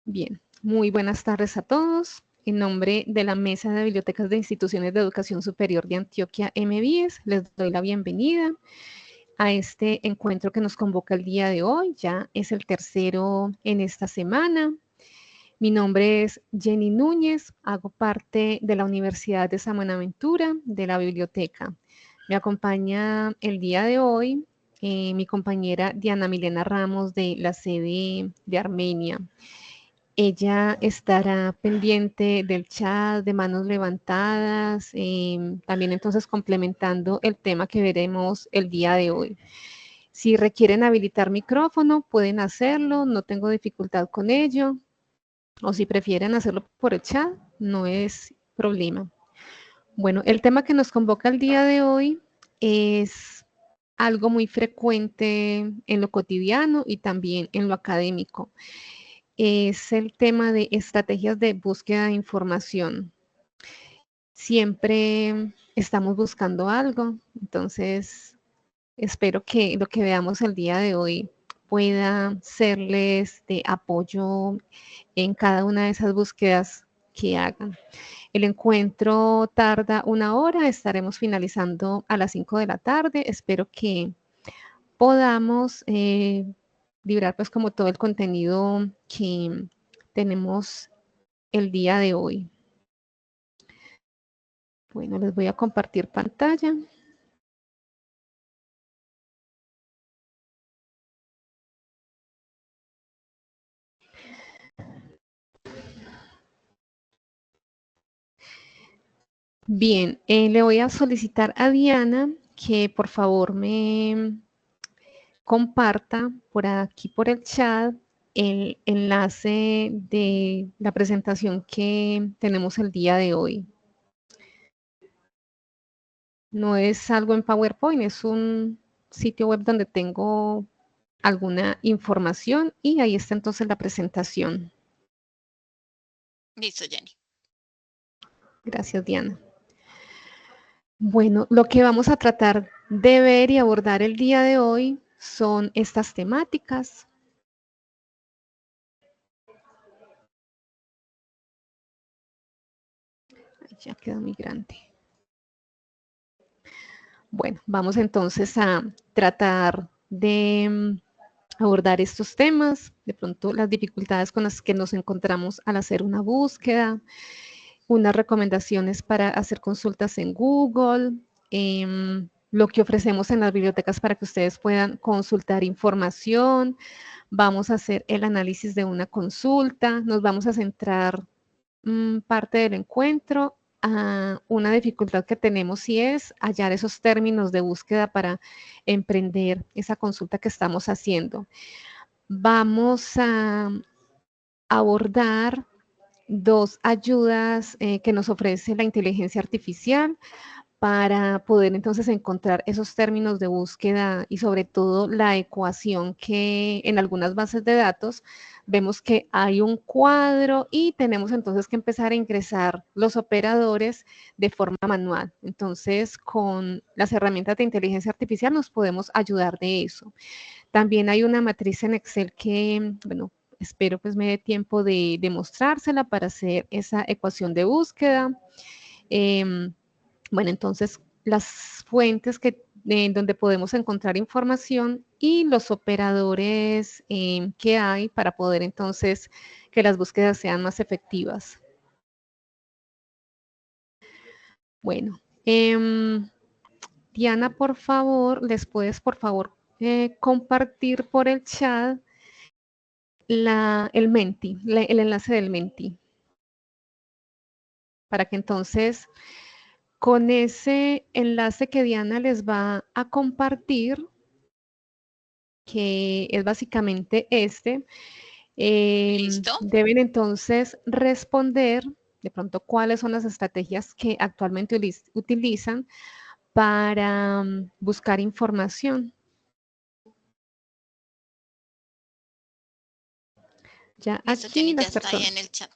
Bien, muy buenas tardes a todos. En nombre de la Mesa de Bibliotecas de Instituciones de Educación Superior de Antioquia, MBIES, les doy la bienvenida a este encuentro que nos convoca el día de hoy. Ya es el tercero en esta semana. Mi nombre es Jenny Núñez, hago parte de la Universidad de San Buenaventura, de la biblioteca. Me acompaña el día de hoy mi compañera Diana Milena Ramos de la sede de Armenia. Ella estará pendiente del chat, de manos levantadas, también entonces complementando el tema que veremos el día de hoy. Si requieren habilitar micrófono, pueden hacerlo, no tengo dificultad con ello, o si prefieren hacerlo por el chat, no es problema. Bueno, el tema que nos convoca el día de hoy es algo muy frecuente en lo cotidiano y también en lo académico. Es el tema de estrategias de búsqueda de información. Siempre estamos buscando algo, entonces espero que lo que veamos el día de hoy pueda serles de apoyo en cada una de esas búsquedas que hagan. El encuentro tarda 1 hora, estaremos finalizando a las 5 de la tarde. Espero que podamos librar pues como todo el contenido que tenemos el día de hoy. Bueno, les voy a compartir pantalla. Bien, le voy a solicitar a Diana que por favor me comparta por aquí por el chat el enlace de la presentación que tenemos el día de hoy. No es algo en PowerPoint, es un sitio web donde tengo alguna información y ahí está entonces la presentación. Listo, Jenny. Gracias, Diana. Bueno, lo que vamos a tratar de ver y abordar el día de hoy son estas temáticas. Ya quedó muy grande. Bueno, vamos entonces a tratar de abordar estos temas, de pronto las dificultades con las que nos encontramos al hacer una búsqueda, unas recomendaciones para hacer consultas en Google, lo que ofrecemos en las bibliotecas para que ustedes puedan consultar información. Vamos a hacer el análisis de una consulta, nos vamos a centrar parte del encuentro a una dificultad que tenemos y es hallar esos términos de búsqueda para emprender esa consulta que estamos haciendo. Vamos a abordar dos ayudas que nos ofrece la inteligencia artificial para poder entonces encontrar esos términos de búsqueda y sobre todo la ecuación que en algunas bases de datos vemos que hay un cuadro y tenemos entonces que empezar a ingresar los operadores de forma manual. Entonces, con las herramientas de inteligencia artificial nos podemos ayudar de eso. También hay una matriz en Excel que, bueno, espero pues me dé tiempo de mostrársela para hacer esa ecuación de búsqueda. Bueno, entonces las fuentes donde podemos encontrar información y los operadores que hay para poder entonces que las búsquedas sean más efectivas. Bueno, Diana, por favor, les puedes por favor compartir por el chat el Menti, el enlace del Menti, para que entonces con ese enlace que Diana les va a compartir, que es básicamente Listo. deben entonces responder de pronto cuáles son las estrategias que actualmente utilizan para buscar información. Ya Listo, aquí Jenny, ya las está ahí personas, en el chat.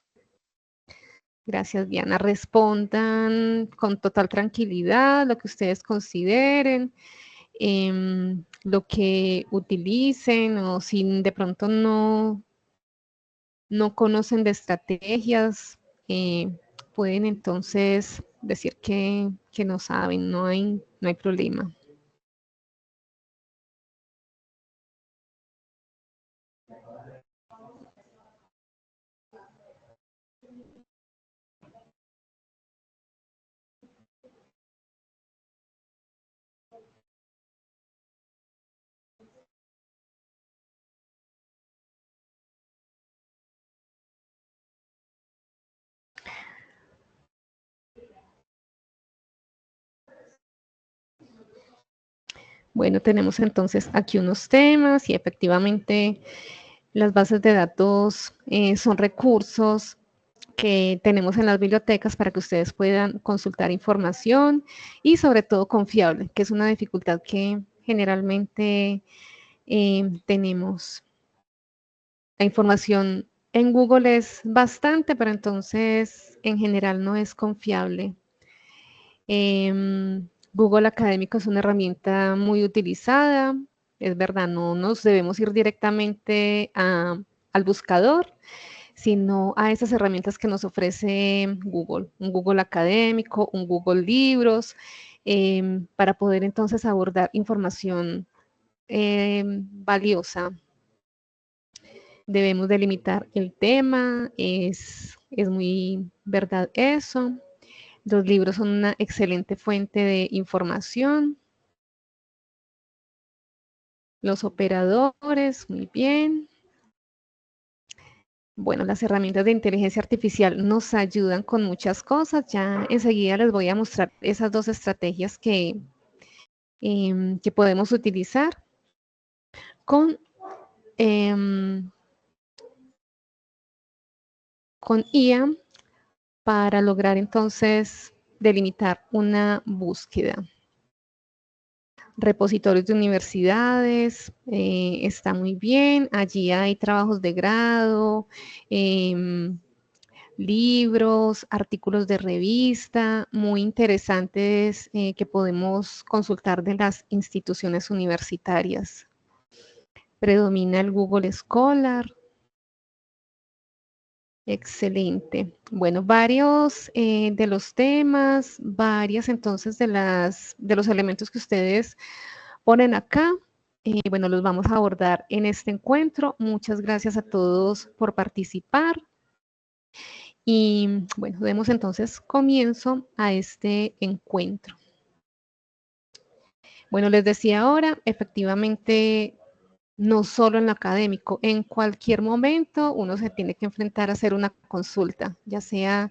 gracias Diana, respondan con total tranquilidad lo que ustedes consideren. Lo que utilicen o si de pronto no no conocen de estrategias, pueden entonces decir que no saben, no hay problema. Bueno, tenemos entonces aquí unos temas y efectivamente las bases de datos son recursos que tenemos en las bibliotecas para que ustedes puedan consultar información y sobre todo confiable, que es una dificultad que generalmente tenemos. La información en Google es bastante, pero entonces en general no es confiable. Google Académico es una herramienta muy utilizada, es verdad, no nos debemos ir directamente al buscador, sino a esas herramientas que nos ofrece Google, un Google Académico, un Google Libros, para poder entonces abordar información valiosa. Debemos delimitar el tema, es muy verdad eso. Los libros son una excelente fuente de información. Los operadores, muy bien. Bueno, las herramientas de inteligencia artificial nos ayudan con muchas cosas. Ya enseguida les voy a mostrar esas dos estrategias que podemos utilizar con, con IA para lograr entonces delimitar una búsqueda. Repositorios de universidades, está muy bien. Allí hay trabajos de grado, libros, artículos de revista, muy interesantes que podemos consultar de las instituciones universitarias. Predomina el Google Scholar. Excelente. Bueno, varios de los temas, varias entonces de los elementos que ustedes ponen acá. Bueno, los vamos a abordar en este encuentro. Muchas gracias a todos por participar. Y bueno, demos entonces comienzo a este encuentro. Bueno, les decía ahora, efectivamente, no solo en lo académico, en cualquier momento uno se tiene que enfrentar a hacer una consulta, ya sea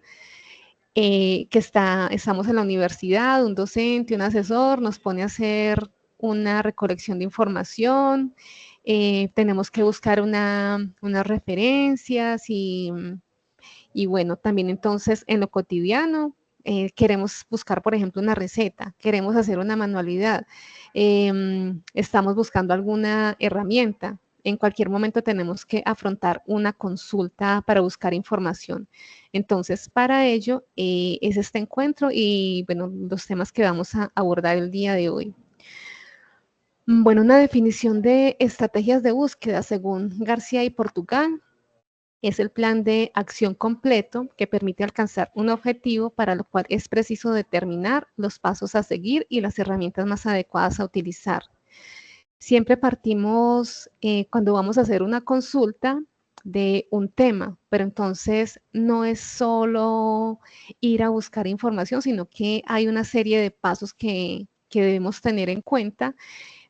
que estamos en la universidad, un docente, un asesor nos pone a hacer una recolección de información, tenemos que buscar unas referencias y bueno, también entonces en lo cotidiano queremos buscar, por ejemplo, una receta, queremos hacer una manualidad, estamos buscando alguna herramienta. En cualquier momento tenemos que afrontar una consulta para buscar información. Entonces, para ello es este encuentro y, bueno, los temas que vamos a abordar el día de hoy. Bueno, una definición de estrategias de búsqueda según García y Portugal es el plan de acción completo que permite alcanzar un objetivo para lo cual es preciso determinar los pasos a seguir y las herramientas más adecuadas a utilizar. Siempre partimos cuando vamos a hacer una consulta de un tema, pero entonces no es solo ir a buscar información, sino que hay una serie de pasos que debemos tener en cuenta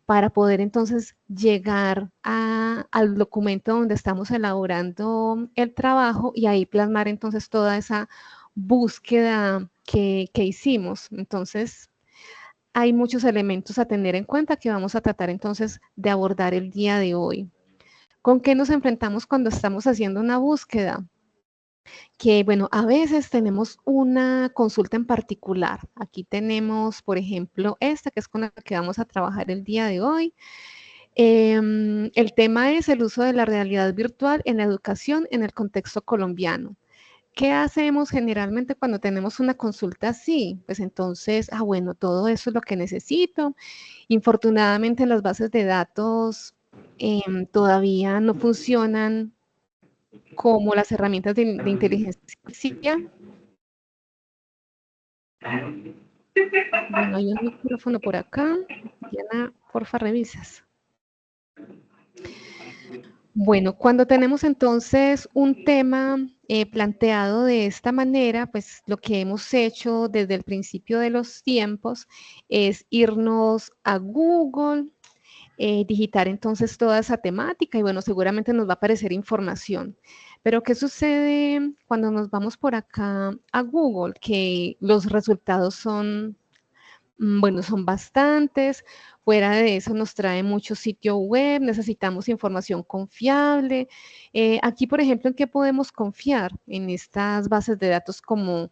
para poder entonces llegar al documento donde estamos elaborando el trabajo y ahí plasmar entonces toda esa búsqueda que hicimos. Entonces, hay muchos elementos a tener en cuenta que vamos a tratar entonces de abordar el día de hoy. ¿Con qué nos enfrentamos cuando estamos haciendo una búsqueda? Que, bueno, a veces tenemos una consulta en particular. Aquí tenemos, por ejemplo, esta que es con la que vamos a trabajar el día de hoy. El tema es el uso de la realidad virtual en la educación en el contexto colombiano. ¿Qué hacemos generalmente cuando tenemos una consulta así? Pues entonces, bueno, todo eso es lo que necesito. Infortunadamente las bases de datos todavía no funcionan como las herramientas de inteligencia artificial. Bueno, hay un micrófono por acá. Diana, porfa, revisas. Bueno, cuando tenemos entonces un tema planteado de esta manera, pues lo que hemos hecho desde el principio de los tiempos es irnos a Google, digitar entonces toda esa temática y bueno, seguramente nos va a aparecer información. Pero ¿qué sucede cuando nos vamos por acá a Google? Que los resultados son bueno, son bastantes. Fuera de eso nos trae mucho sitio web, necesitamos información confiable. Aquí, por ejemplo, ¿en qué podemos confiar? En estas bases de datos como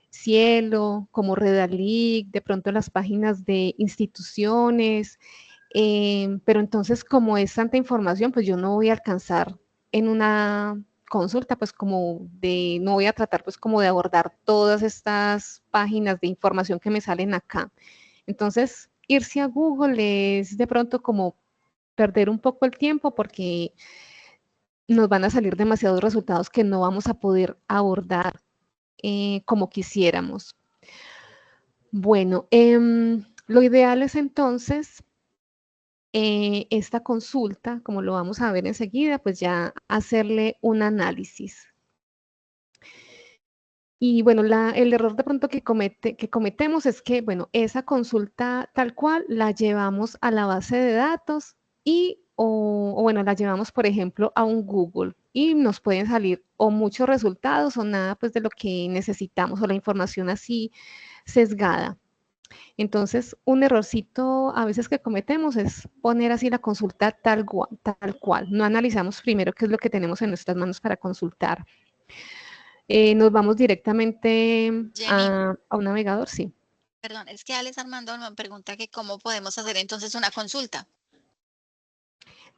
Cielo, como Redalic, de pronto las páginas de instituciones. Pero entonces, como es tanta información, pues yo no voy a alcanzar en una consulta, pues como de, no voy a tratar pues como de abordar todas estas páginas de información que me salen acá. Entonces, irse a Google es de pronto como perder un poco el tiempo porque nos van a salir demasiados resultados que no vamos a poder abordar como quisiéramos. Bueno, lo ideal es entonces esta consulta, como lo vamos a ver enseguida, pues ya hacerle un análisis. Y bueno, el error de pronto que cometemos es que, bueno, esa consulta tal cual la llevamos a la base de datos y, o bueno, la llevamos, por ejemplo, a un Google y nos pueden salir o muchos resultados o nada pues de lo que necesitamos o la información así sesgada. Entonces, un errorcito a veces que cometemos es poner así la consulta tal cual. No analizamos primero qué es lo que tenemos en nuestras manos para consultar. Nos vamos directamente Jenny, a un navegador, sí. perdón, es que Alex Armando me pregunta que cómo podemos hacer entonces una consulta.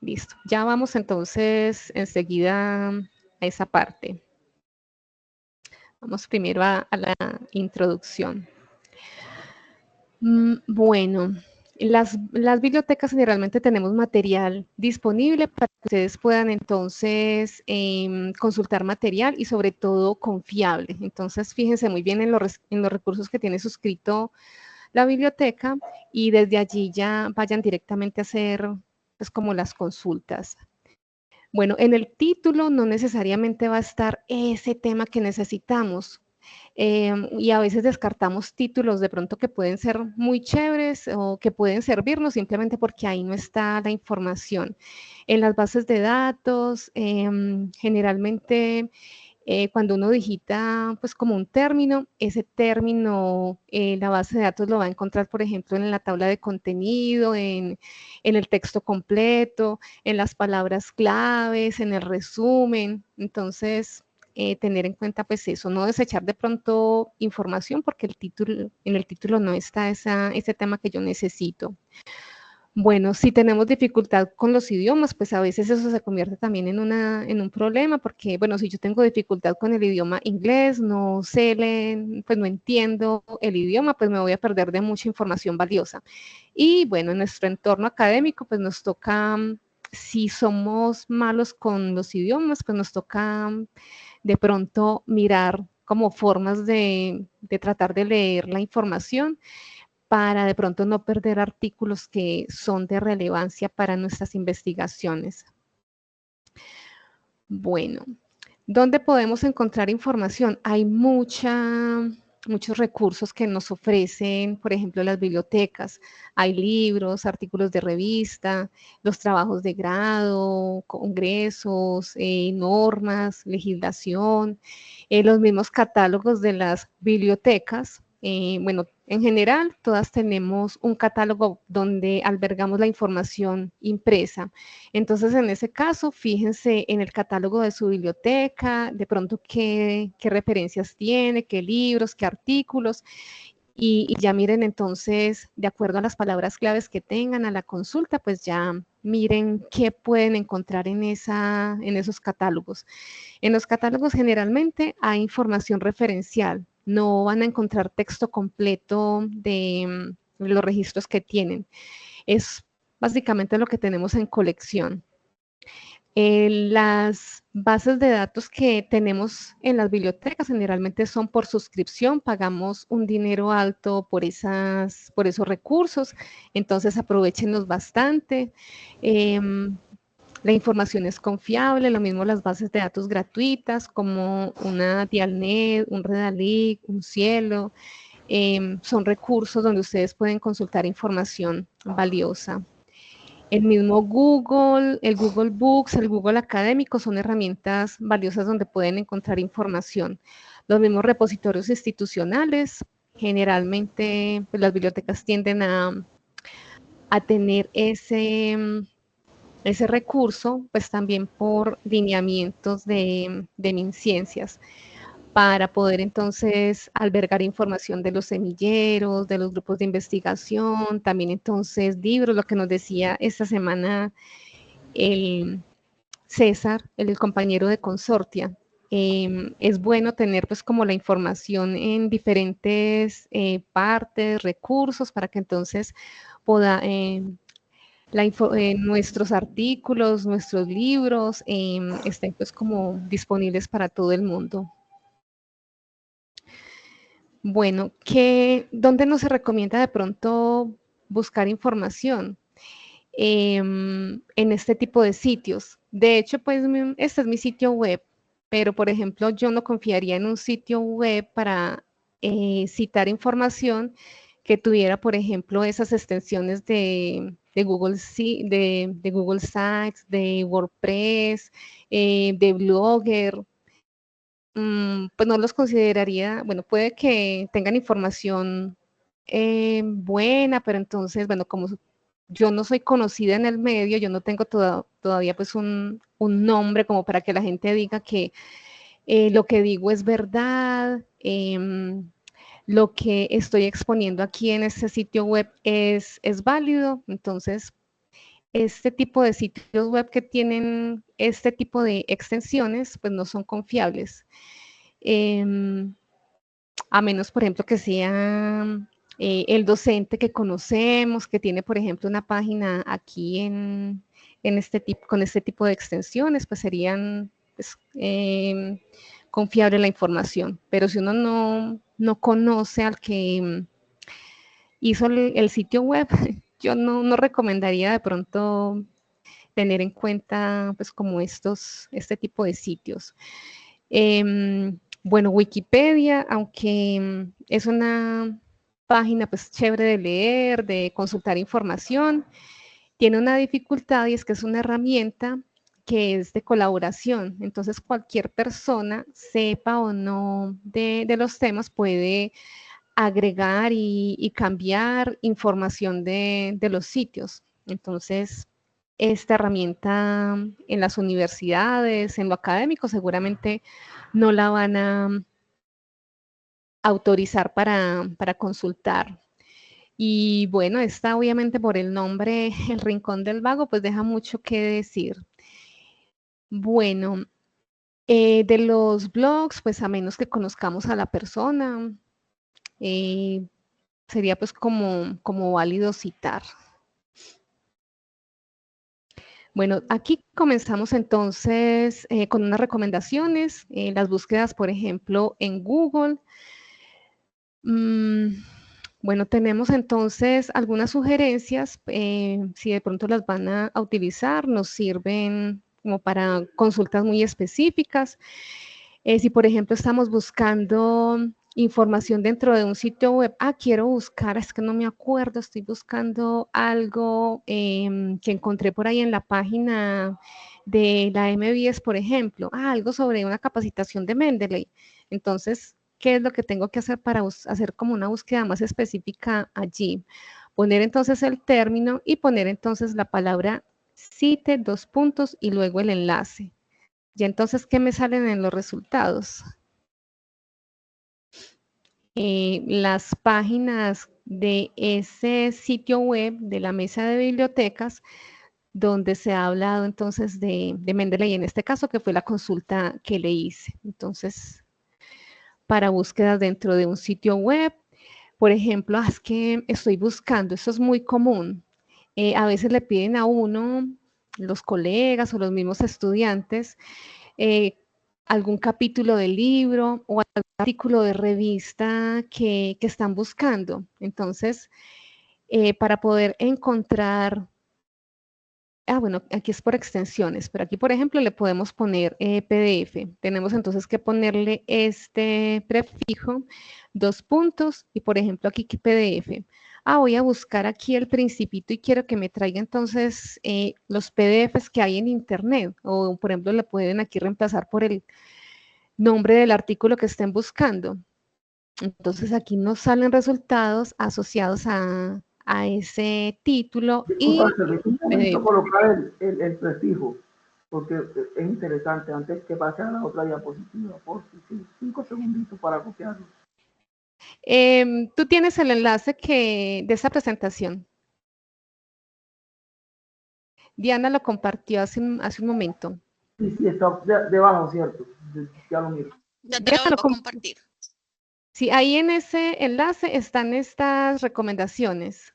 Listo. Ya vamos entonces enseguida a esa parte. Vamos primero a la introducción. Bueno, las bibliotecas generalmente tenemos material disponible para que ustedes puedan entonces consultar material y sobre todo confiable. Entonces, fíjense muy bien en los recursos que tiene suscrito la biblioteca y desde allí ya vayan directamente a hacer pues, como las consultas. Bueno, en el título no necesariamente va a estar ese tema que necesitamos. Y a veces descartamos títulos de pronto que pueden ser muy chéveres o que pueden servirnos simplemente porque ahí no está la información. En las bases de datos, generalmente cuando uno digita pues como un término, ese término, la base de datos lo va a encontrar, por ejemplo, en la tabla de contenido, en el texto completo, en las palabras claves, en el resumen. Entonces, tener en cuenta pues eso, no desechar de pronto información porque en el título no está ese tema que yo necesito. Bueno, si tenemos dificultad con los idiomas, pues a veces eso se convierte también en un problema, porque, bueno, si yo tengo dificultad con el idioma inglés, no sé leer, pues no entiendo el idioma, pues me voy a perder de mucha información valiosa. Y bueno, en nuestro entorno académico, pues nos toca, si somos malos con los idiomas, pues nos toca de pronto mirar como formas de tratar de leer la información para de pronto no perder artículos que son de relevancia para nuestras investigaciones. Bueno, ¿dónde podemos encontrar información? Hay muchos recursos que nos ofrecen, por ejemplo, las bibliotecas. Hay libros, artículos de revista, los trabajos de grado, congresos, normas, legislación, los mismos catálogos de las bibliotecas. Bueno, en general, todas tenemos un catálogo donde albergamos la información impresa. Entonces, en ese caso, fíjense en el catálogo de su biblioteca, de pronto qué referencias tiene, qué libros, qué artículos, y ya miren entonces, de acuerdo a las palabras claves que tengan a la consulta, pues ya miren qué pueden encontrar en esos catálogos. En los catálogos generalmente hay información referencial, no van a encontrar texto completo de los registros que tienen. Es básicamente lo que tenemos en colección. Las bases de datos que tenemos en las bibliotecas generalmente son por suscripción, pagamos un dinero alto por esos recursos, entonces aprovechenlos bastante. La información es confiable, lo mismo las bases de datos gratuitas como una Dialnet, un Redalyc, un Cielo, son recursos donde ustedes pueden consultar información valiosa. El mismo Google, el Google Books, el Google Académico son herramientas valiosas donde pueden encontrar información. Los mismos repositorios institucionales, generalmente pues, las bibliotecas tienden a tener ese recurso, pues también por lineamientos de MinCiencias, para poder entonces albergar información de los semilleros, de los grupos de investigación, también entonces libros, lo que nos decía esta semana el César, el compañero de Consortia. Es bueno tener pues como la información en diferentes partes, recursos, para que entonces pueda nuestros artículos, nuestros libros estén pues como disponibles para todo el mundo. Bueno, ¿dónde no se recomienda de pronto buscar información? En este tipo de sitios. De hecho, pues este es mi sitio web, pero por ejemplo, yo no confiaría en un sitio web para citar información que tuviera, por ejemplo, esas extensiones de Google, de Google Sites, de WordPress, de Blogger. Pues no los consideraría, bueno, puede que tengan información buena, pero entonces, bueno, como yo no soy conocida en el medio, yo no tengo todavía pues un nombre como para que la gente diga que lo que digo es verdad, lo que estoy exponiendo aquí en este sitio web es válido. Entonces, este tipo de sitios web que tienen este tipo de extensiones, pues no son confiables. A menos, por ejemplo, que sea el docente que conocemos, que tiene, por ejemplo, una página aquí con este tipo de extensiones, pues serían pues, confiable la información. Pero si uno no conoce al que hizo el sitio web, yo no recomendaría de pronto tener en cuenta pues como este tipo de sitios. Bueno, Wikipedia, aunque es una página pues chévere de leer, de consultar información, tiene una dificultad y es que es una herramienta que es de colaboración. Entonces, cualquier persona, sepa o no de los temas, puede agregar y cambiar información de los sitios. Entonces, esta herramienta en las universidades, en lo académico, seguramente no la van a autorizar para consultar. Y bueno, esta obviamente por el nombre, El Rincón del Vago, pues deja mucho que decir. Bueno, de los blogs, pues a menos que conozcamos a la persona, sería pues como válido citar. Bueno, aquí comenzamos entonces con unas recomendaciones, las búsquedas, por ejemplo, en Google. Bueno, tenemos entonces algunas sugerencias, si de pronto las van a utilizar, nos sirven como para consultas muy específicas. Si, por ejemplo, estamos buscando información dentro de un sitio web, quiero buscar, es que no me acuerdo, estoy buscando algo que encontré por ahí en la página de la M10, por ejemplo, algo sobre una capacitación de Mendeley. Entonces, ¿qué es lo que tengo que hacer para hacer como una búsqueda más específica allí? Poner entonces el término y poner entonces la palabra cite, 2 puntos y luego el enlace. Y entonces, ¿qué me salen en los resultados? Las páginas de ese sitio web de la mesa de bibliotecas donde se ha hablado entonces de Mendeley, en este caso que fue la consulta que le hice. Entonces, para búsquedas dentro de un sitio web, por ejemplo, es que estoy buscando, eso es muy común. A veces le piden a uno los colegas o los mismos estudiantes algún capítulo del libro o algún artículo de revista que están buscando. Entonces, para poder encontrar, bueno, aquí es por extensiones, pero aquí, por ejemplo, le podemos poner PDF. Tenemos entonces que ponerle este prefijo, 2 puntos, y por ejemplo, aquí PDF. Voy a buscar aquí el principito y quiero que me traiga entonces los PDFs que hay en internet, o por ejemplo, le pueden aquí reemplazar por el nombre del artículo que estén buscando. Entonces aquí nos salen resultados asociados a ese título y Disculpa, un momento colocar el prefijo, porque es interesante, antes que pase a la otra diapositiva, por 5 segunditos para copiarlo. Tú tienes el enlace de esa presentación. Diana lo compartió hace un momento. Sí, está debajo, ¿cierto? Ya lo miro. Ya te lo vuelvo a compartir. Sí, ahí en ese enlace están estas recomendaciones.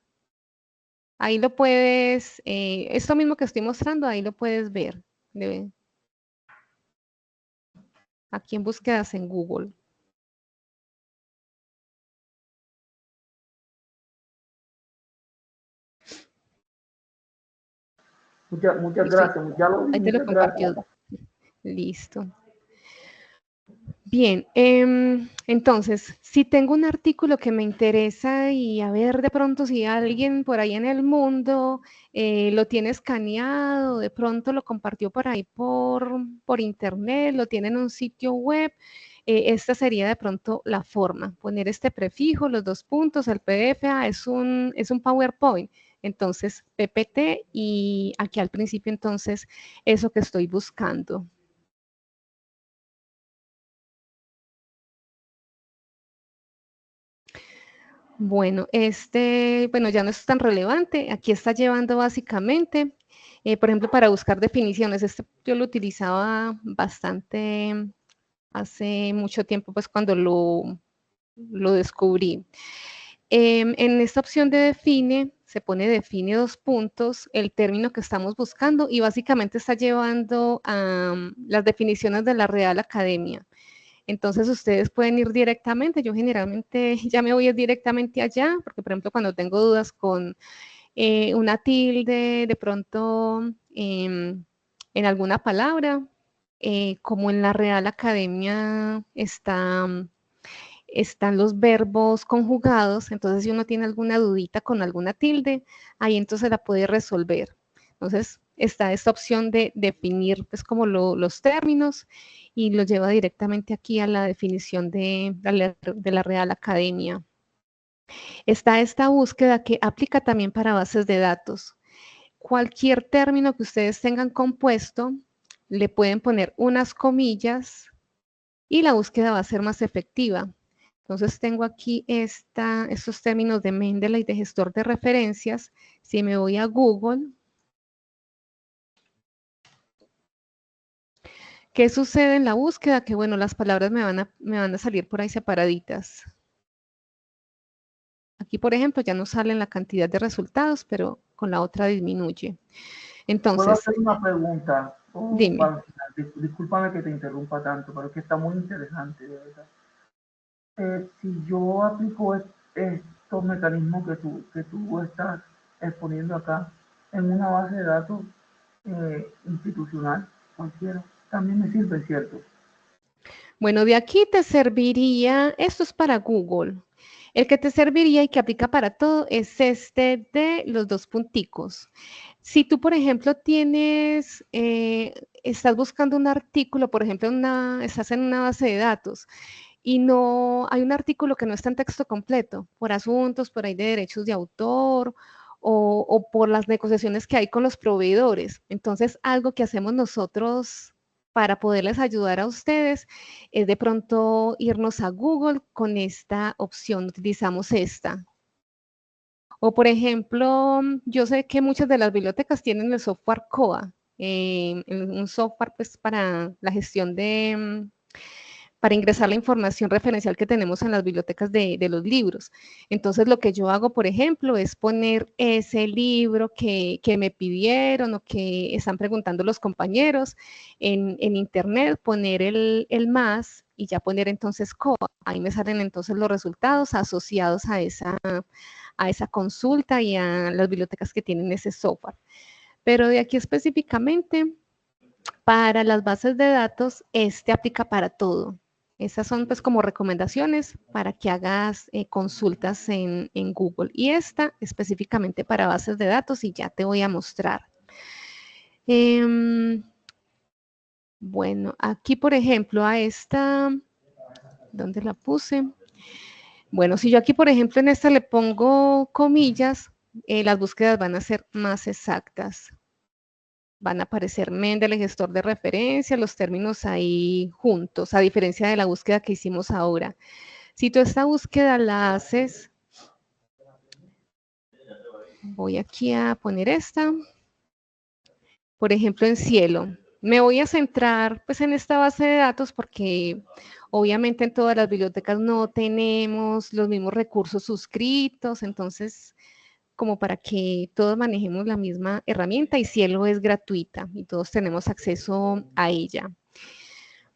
Ahí lo puedes, esto mismo que estoy mostrando, ahí lo puedes ver. Aquí en búsquedas en Google. Muchas gracias. Ya lo vi, ahí te lo compartió. Listo. Bien, entonces, si tengo un artículo que me interesa y a ver de pronto si alguien por ahí en el mundo lo tiene escaneado, de pronto lo compartió por ahí por internet, lo tiene en un sitio web, esta sería de pronto la forma, poner este prefijo, los 2 puntos, el PDF, es un PowerPoint, entonces PPT y aquí al principio entonces eso que estoy buscando. Bueno, bueno, ya no es tan relevante. Aquí está llevando básicamente, por ejemplo, para buscar definiciones. Yo lo utilizaba bastante hace mucho tiempo, pues cuando lo descubrí. En esta opción de define, se pone define 2 puntos, el término que estamos buscando y básicamente está llevando a las definiciones de la Real Academia. Entonces ustedes pueden ir directamente, yo generalmente ya me voy directamente allá, porque por ejemplo cuando tengo dudas con una tilde, de pronto en alguna palabra, como en la Real Academia están los verbos conjugados, entonces si uno tiene alguna dudita con alguna tilde, ahí entonces la puede resolver. Entonces está esta opción de definir pues como los términos y lo lleva directamente aquí a la definición de la Real Academia. Está esta búsqueda que aplica también para bases de datos. Cualquier término que ustedes tengan compuesto, le pueden poner unas comillas y la búsqueda va a ser más efectiva. Entonces tengo aquí estos términos de Mendeley de gestor de referencias. Si me voy a Google, ¿qué sucede en la búsqueda? Que bueno, las palabras me van a salir por ahí separaditas. Aquí, por ejemplo, ya no salen la cantidad de resultados, pero con la otra disminuye. Entonces, ¿puedo hacer una pregunta? Dime. Discúlpame que te interrumpa tanto, pero es que está muy interesante, de verdad. Si yo aplico estos mecanismos que tú estás exponiendo acá en una base de datos institucional, cualquiera, también me sirve, ¿cierto? Bueno, de aquí te serviría, esto es para Google. El que te serviría y que aplica para todo es este de los 2 punticos. Si tú, por ejemplo, estás buscando un artículo, por ejemplo, estás en una base de datos y no hay un artículo que no está en texto completo, por asuntos, por ahí de derechos de autor o por las negociaciones que hay con los proveedores. Entonces, algo que hacemos nosotros para poderles ayudar a ustedes es de pronto irnos a Google con esta opción, utilizamos esta. O por ejemplo, yo sé que muchas de las bibliotecas tienen el software COA, un software pues para la gestión para ingresar la información referencial que tenemos en las bibliotecas de los libros. Entonces, lo que yo hago, por ejemplo, es poner ese libro que me pidieron o que están preguntando los compañeros en internet, poner el más y ya poner entonces COA. Ahí me salen entonces los resultados asociados a esa consulta y a las bibliotecas que tienen ese software. Pero de aquí específicamente, para las bases de datos, este aplica para todo. Esas son pues como recomendaciones para que hagas consultas en Google. Y esta específicamente para bases de datos y ya te voy a mostrar. Bueno, aquí por ejemplo a esta, ¿dónde la puse? Bueno, si yo aquí por ejemplo en esta le pongo comillas, las búsquedas van a ser más exactas. Van a aparecer Mendeley, gestor de referencia, los términos ahí juntos, a diferencia de la búsqueda que hicimos ahora. Si tú esta búsqueda la haces, voy aquí a poner esta, por ejemplo en cielo. Me voy a centrar pues en esta base de datos porque obviamente en todas las bibliotecas no tenemos los mismos recursos suscritos, entonces como para que todos manejemos la misma herramienta y Cielo es gratuita y todos tenemos acceso a ella.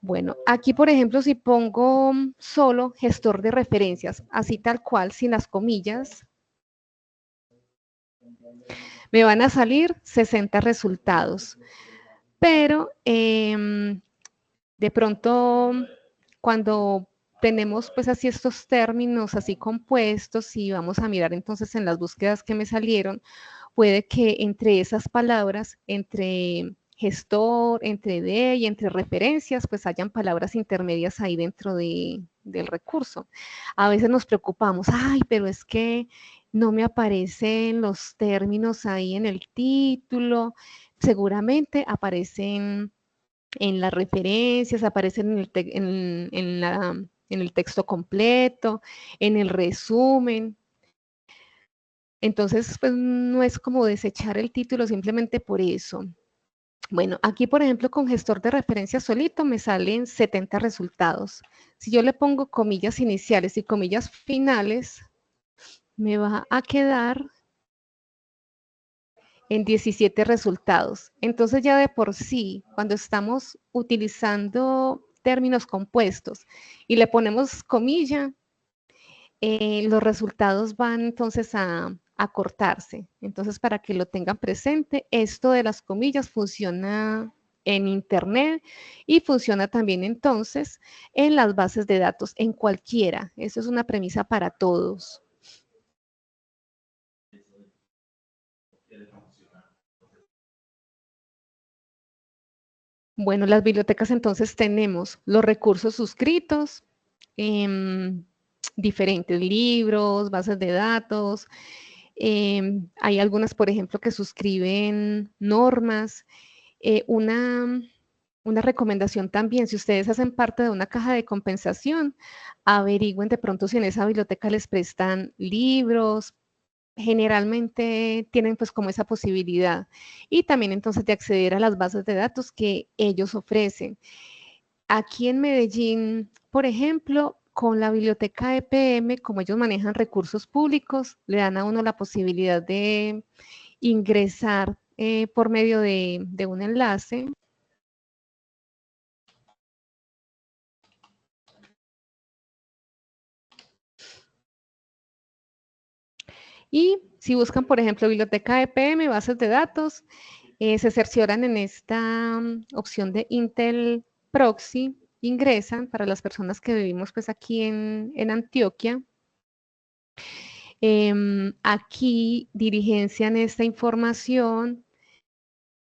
Bueno, aquí por ejemplo si pongo solo gestor de referencias, así tal cual, sin las comillas, me van a salir 60 resultados. Pero de pronto cuando tenemos pues así estos términos así compuestos y vamos a mirar entonces en las búsquedas que me salieron, puede que entre esas palabras, entre gestor, entre de y entre referencias, pues hayan palabras intermedias ahí dentro del recurso. A veces nos preocupamos, ay, pero es que no me aparecen los términos ahí en el título, seguramente aparecen en las referencias, aparecen en el texto completo, en el resumen. Entonces, pues no es como desechar el título simplemente por eso. Bueno, aquí por ejemplo con gestor de referencia solito me salen 70 resultados. Si yo le pongo comillas iniciales y comillas finales, me va a quedar en 17 resultados. Entonces ya de por sí, cuando estamos utilizando términos compuestos y le ponemos comilla, los resultados van entonces a cortarse. Entonces, para que lo tengan presente, esto de las comillas funciona en Internet y funciona también entonces en las bases de datos, en cualquiera. Eso es una premisa para todos. Bueno, las bibliotecas entonces tenemos los recursos suscritos, diferentes libros, bases de datos. Hay algunas, por ejemplo, que suscriben normas. Una recomendación también, si ustedes hacen parte de una caja de compensación, averigüen de pronto si en esa biblioteca les prestan libros, generalmente tienen pues como esa posibilidad y también entonces de acceder a las bases de datos que ellos ofrecen. Aquí en Medellín, por ejemplo, con la biblioteca EPM, como ellos manejan recursos públicos, le dan a uno la posibilidad de ingresar por medio de un enlace. Y si buscan, por ejemplo, biblioteca EPM, bases de datos, se cercioran en esta opción de Intel Proxy, ingresan para las personas que vivimos pues aquí en Antioquia. Aquí dirigencian esta información,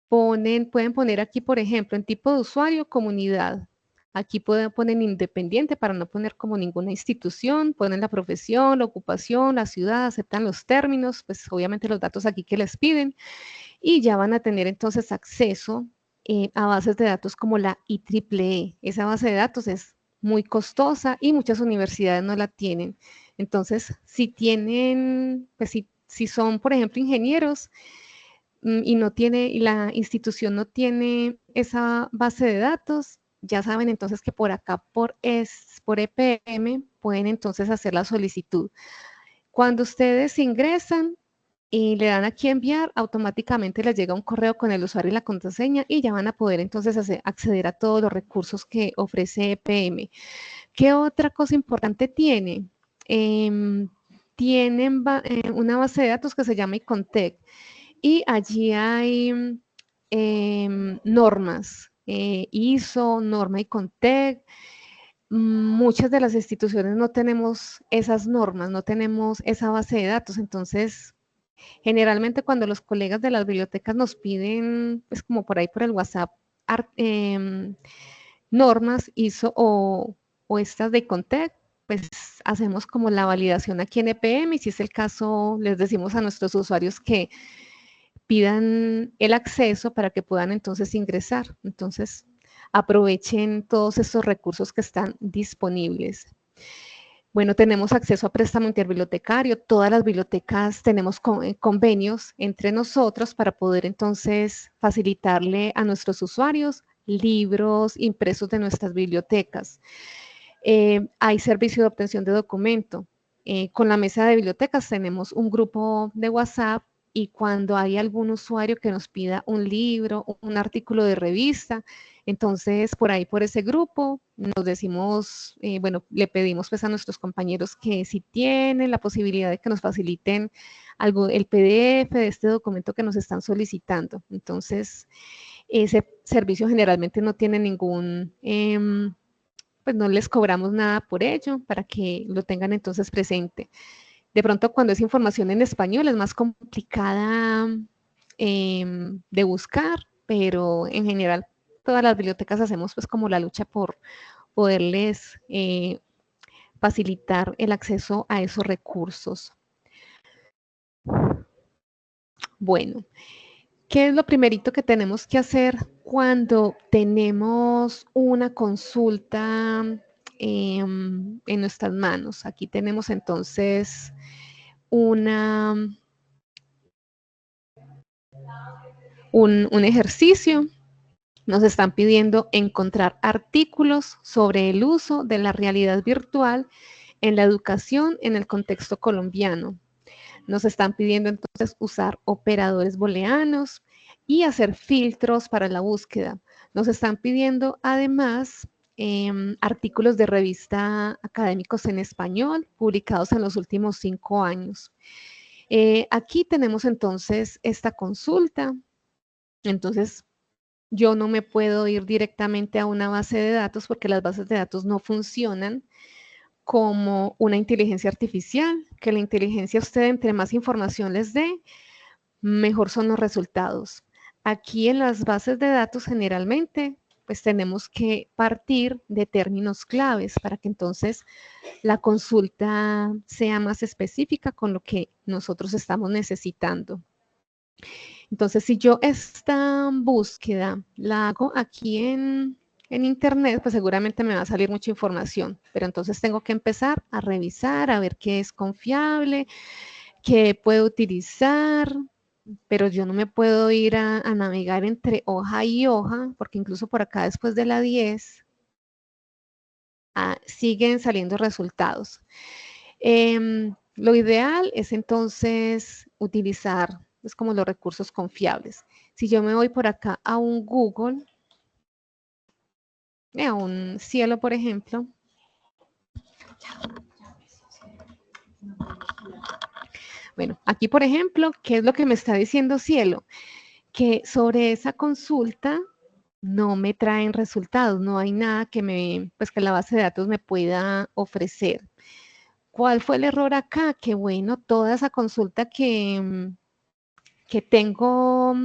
pueden poner aquí, por ejemplo, en tipo de usuario, comunidad. Aquí ponen independiente para no poner como ninguna institución, ponen la profesión, la ocupación, la ciudad, aceptan los términos, pues obviamente los datos aquí que les piden y ya van a tener entonces acceso a bases de datos como la IEEE. Esa base de datos es muy costosa y muchas universidades no la tienen. Entonces, si tienen, pues si son, por ejemplo, ingenieros y la institución no tiene esa base de datos, ya saben entonces que por acá, por EPM, pueden entonces hacer la solicitud. Cuando ustedes ingresan y le dan aquí enviar, automáticamente les llega un correo con el usuario y la contraseña y ya van a poder entonces acceder a todos los recursos que ofrece EPM. ¿Qué otra cosa importante tiene? Tienen una base de datos que se llama Icontec y allí hay normas, ISO, norma Icontec. Muchas de las instituciones no tenemos esas normas, no tenemos esa base de datos, entonces generalmente cuando los colegas de las bibliotecas nos piden, pues como por ahí por el WhatsApp, normas ISO o estas de Icontec, pues hacemos como la validación aquí en EPM y si es el caso les decimos a nuestros usuarios que pidan el acceso para que puedan entonces ingresar. Entonces aprovechen todos estos recursos que están disponibles. Bueno, tenemos acceso a préstamo interbibliotecario. Todas las bibliotecas tenemos convenios entre nosotros para poder entonces facilitarle a nuestros usuarios libros impresos de nuestras bibliotecas. Hay servicio de obtención de documento. Con la mesa de bibliotecas tenemos un grupo de WhatsApp y cuando hay algún usuario que nos pida un libro, un artículo de revista, entonces por ahí, por ese grupo, nos decimos, bueno, le pedimos pues a nuestros compañeros que si tienen la posibilidad de que nos faciliten el PDF de este documento que nos están solicitando. Entonces, ese servicio generalmente no tiene ningún, pues no les cobramos nada por ello, para que lo tengan entonces presente. De pronto cuando es información en español es más complicada de buscar, pero en general todas las bibliotecas hacemos pues como la lucha por poderles facilitar el acceso a esos recursos. Bueno, ¿qué es lo primerito que tenemos que hacer cuando tenemos una consulta en nuestras manos? Aquí tenemos entonces un ejercicio. Nos están pidiendo encontrar artículos sobre el uso de la realidad virtual en la educación en el contexto colombiano. Nos están pidiendo entonces usar operadores booleanos y hacer filtros para la búsqueda. Nos están pidiendo además artículos de revista académicos en español publicados en los últimos 5 años. Aquí tenemos entonces esta consulta. Entonces, yo no me puedo ir directamente a una base de datos porque las bases de datos no funcionan como una inteligencia artificial, que la inteligencia a usted entre más información les dé, mejor son los resultados. Aquí en las bases de datos generalmente pues tenemos que partir de términos claves para que entonces la consulta sea más específica con lo que nosotros estamos necesitando. Entonces, si yo esta búsqueda la hago aquí en internet, pues seguramente me va a salir mucha información, pero entonces tengo que empezar a revisar, a ver qué es confiable, qué puedo utilizar, pero yo no me puedo ir a navegar entre hoja y hoja, porque incluso por acá después de la 10 siguen saliendo resultados. Lo ideal es entonces utilizar es como los recursos confiables. Si yo me voy por acá a un Google, a un Cielo, por ejemplo, bueno, aquí, por ejemplo, ¿qué es lo que me está diciendo Cielo? Que sobre esa consulta no me traen resultados, no hay nada pues que la base de datos me pueda ofrecer. ¿Cuál fue el error acá? Que bueno, toda esa consulta que tengo,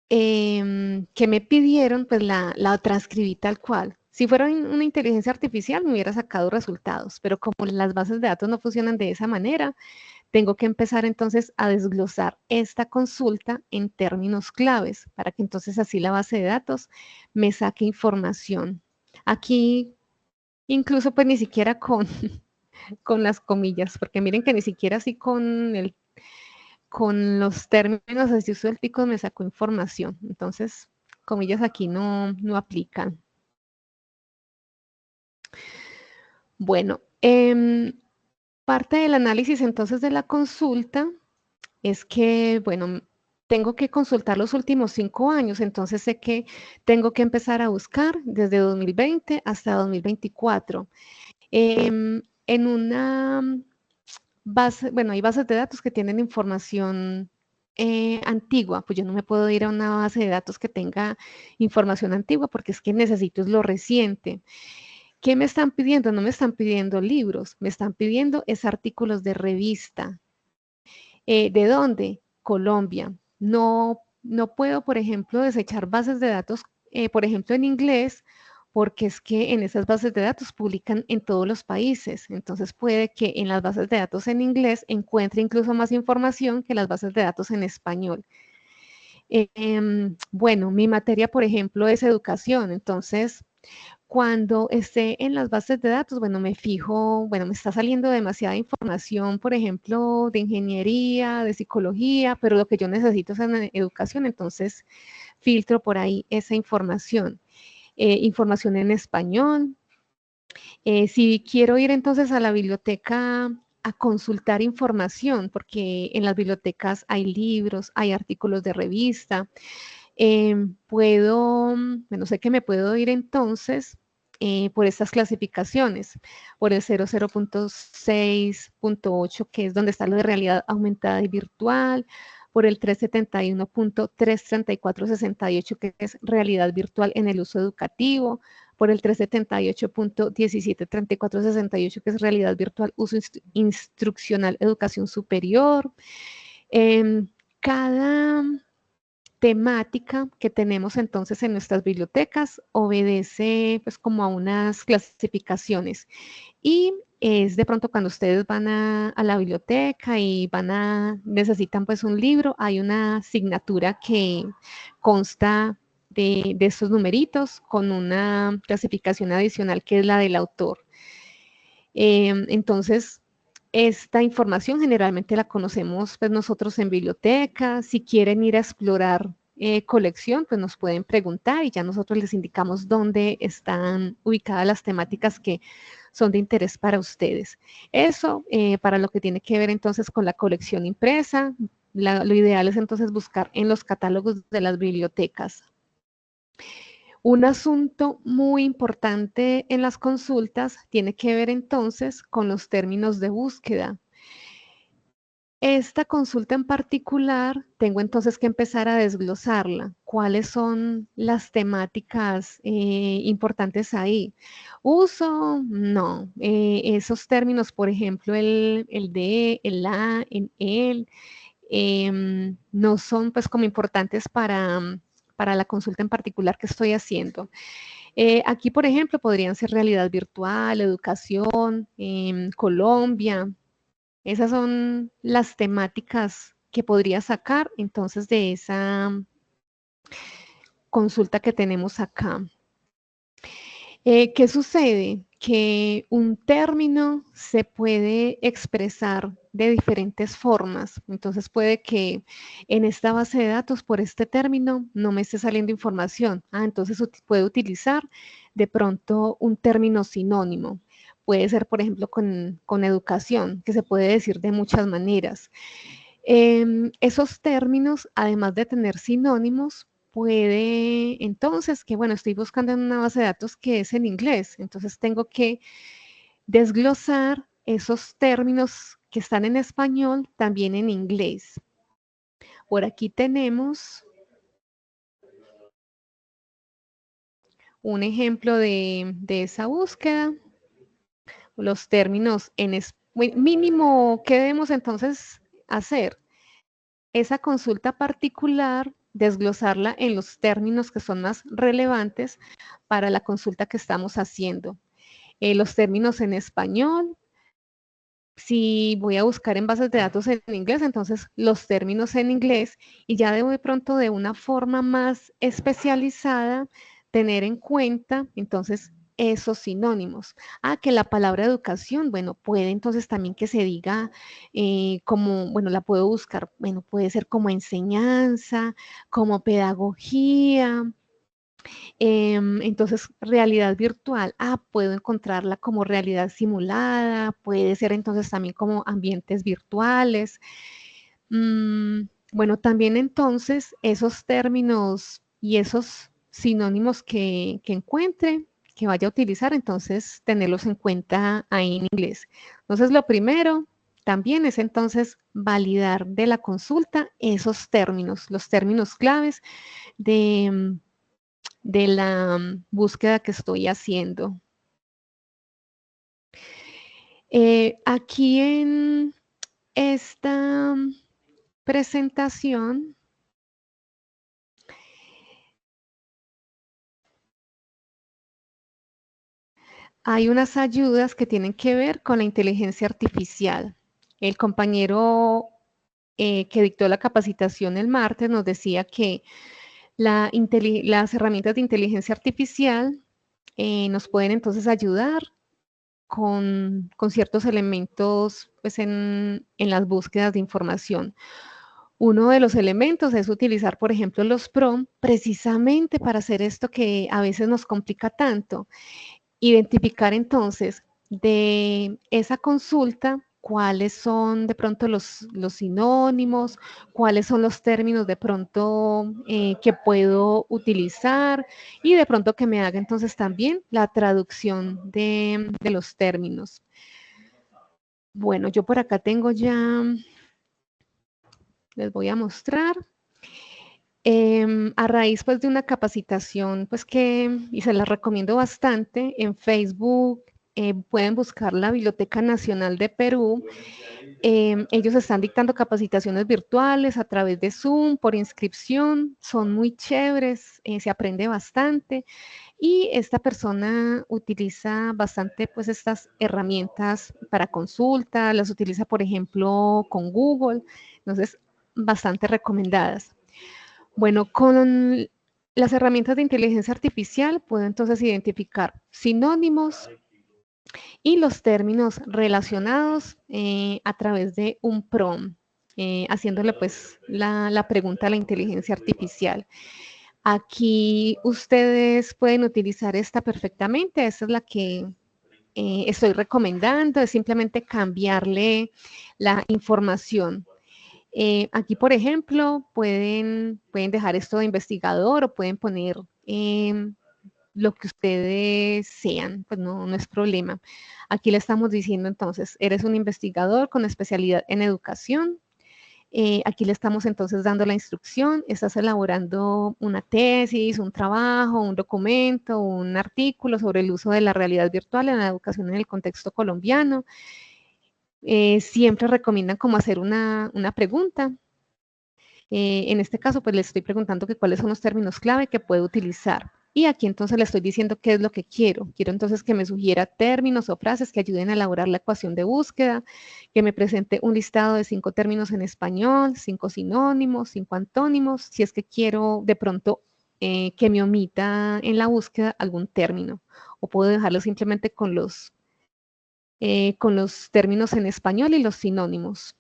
que me pidieron, pues la transcribí tal cual. Si fuera una inteligencia artificial me hubiera sacado resultados, pero como las bases de datos no funcionan de esa manera, tengo que empezar entonces a desglosar esta consulta en términos claves para que entonces así la base de datos me saque información. Aquí incluso pues ni siquiera con las comillas, porque miren que ni siquiera así con los términos así suélticos me sacó información. Entonces, comillas aquí no aplican. Bueno, parte del análisis entonces de la consulta es que, bueno, tengo que consultar los últimos 5 años, entonces sé que tengo que empezar a buscar desde 2020 hasta 2024. En una base, bueno, hay bases de datos que tienen información antigua, pues yo no me puedo ir a una base de datos que tenga información antigua porque es que necesito es lo reciente. ¿Qué me están pidiendo? No me están pidiendo libros, me están pidiendo es artículos de revista. ¿De dónde? Colombia. No puedo, por ejemplo, desechar bases de datos, por ejemplo, en inglés, porque es que en esas bases de datos publican en todos los países. Entonces puede que en las bases de datos en inglés encuentre incluso más información que las bases de datos en español. Bueno, mi materia, por ejemplo, es educación. Entonces, cuando esté en las bases de datos, bueno, me fijo, bueno, me está saliendo demasiada información, por ejemplo, de ingeniería, de psicología, pero lo que yo necesito es en educación, entonces filtro por ahí esa información. Información en español. Si quiero ir entonces a la biblioteca a consultar información, porque en las bibliotecas hay libros, hay artículos de revista, bueno, sé que me puedo ir entonces por estas clasificaciones, por el 00.6.8, que es donde está lo de realidad aumentada y virtual, por el 371.334.68, que es realidad virtual en el uso educativo, por el 378.1734.68, que es realidad virtual, uso instruccional, educación superior. Cada temática que tenemos entonces en nuestras bibliotecas obedece pues como a unas clasificaciones y es de pronto cuando ustedes van a la biblioteca y necesitan pues un libro, hay una asignatura que consta de estos numeritos con una clasificación adicional que es la del autor. Entonces, esta información generalmente la conocemos pues nosotros en biblioteca. Si quieren ir a explorar colección, pues nos pueden preguntar y ya nosotros les indicamos dónde están ubicadas las temáticas que son de interés para ustedes. Eso para lo que tiene que ver entonces con la colección impresa. Lo ideal es entonces buscar en los catálogos de las bibliotecas. Un asunto muy importante en las consultas tiene que ver entonces con los términos de búsqueda. Esta consulta en particular, tengo entonces que empezar a desglosarla. ¿Cuáles son las temáticas importantes ahí? ¿Uso? No. Esos términos, por ejemplo, el de, el la, en el, no son pues como importantes para la consulta en particular que estoy haciendo. Aquí, por ejemplo, podrían ser realidad virtual, educación, Colombia. Esas son las temáticas que podría sacar entonces de esa consulta que tenemos acá. ¿Qué sucede? Que un término se puede expresar de diferentes formas. Entonces puede que en esta base de datos por este término no me esté saliendo información. Entonces puedo utilizar de pronto un término sinónimo. Puede ser, por ejemplo, con educación, que se puede decir de muchas maneras. Esos términos, además de tener sinónimos, puede entonces que, bueno, estoy buscando en una base de datos que es en inglés, entonces tengo que desglosar esos términos que están en español también en inglés. Por aquí tenemos un ejemplo de esa búsqueda. Los términos en mínimo, ¿qué debemos entonces hacer? Esa consulta particular, desglosarla en los términos que son más relevantes para la consulta que estamos haciendo. Los términos en español, si voy a buscar en bases de datos en inglés, entonces los términos en inglés y ya de pronto de una forma más especializada tener en cuenta entonces esos sinónimos. Que la palabra educación, bueno, puede entonces también que se diga como, bueno, la puedo buscar, bueno, puede ser como enseñanza, como pedagogía, Entonces, realidad virtual, puedo encontrarla como realidad simulada, puede ser entonces también como ambientes virtuales. Bueno, también entonces esos términos y esos sinónimos que encuentre, que vaya a utilizar, entonces tenerlos en cuenta ahí en inglés. Entonces, lo primero también es entonces validar de la consulta esos términos, los términos claves de la búsqueda que estoy haciendo. Aquí en esta presentación hay unas ayudas que tienen que ver con la inteligencia artificial. El compañero que dictó la capacitación el martes nos decía que las herramientas de inteligencia artificial nos pueden entonces ayudar con ciertos elementos pues, en las búsquedas de información. Uno de los elementos es utilizar, por ejemplo, los PROM precisamente para hacer esto que a veces nos complica tanto. Identificar entonces de esa consulta cuáles son de pronto los sinónimos, cuáles son los términos de pronto que puedo utilizar y de pronto que me haga entonces también la traducción de los términos. Bueno, yo por acá tengo ya, les voy a mostrar. A raíz pues de una capacitación pues y se la recomiendo bastante en Facebook, pueden buscar la Biblioteca Nacional de Perú. Ellos están dictando capacitaciones virtuales a través de Zoom por inscripción, son muy chéveres, se aprende bastante y esta persona utiliza bastante pues estas herramientas para consulta, las utiliza por ejemplo con Google, entonces bastante recomendadas. Bueno, con las herramientas de inteligencia artificial puedo entonces identificar sinónimos y los términos relacionados a través de un prompt, haciéndole pues la pregunta a la inteligencia artificial. Aquí ustedes pueden utilizar esta perfectamente, esta es la que estoy recomendando, es simplemente cambiarle la información. Aquí, por ejemplo, pueden dejar esto de investigador o pueden poner lo que ustedes sean, pues no es problema. Aquí le estamos diciendo entonces, eres un investigador con especialidad en educación. Aquí le estamos entonces dando la instrucción, estás elaborando una tesis, un trabajo, un documento, un artículo sobre el uso de la realidad virtual en la educación en el contexto colombiano. Siempre recomiendan como hacer una pregunta. En este caso, pues le estoy preguntando que cuáles son los términos clave que puedo utilizar. Y aquí entonces le estoy diciendo qué es lo que quiero. Quiero entonces que me sugiera términos o frases que ayuden a elaborar la ecuación de búsqueda, que me presente un listado de 5 términos en español, 5 sinónimos, 5 antónimos, si es que quiero de pronto que me omita en la búsqueda algún término. O puedo dejarlo simplemente con los términos en español y los sinónimos.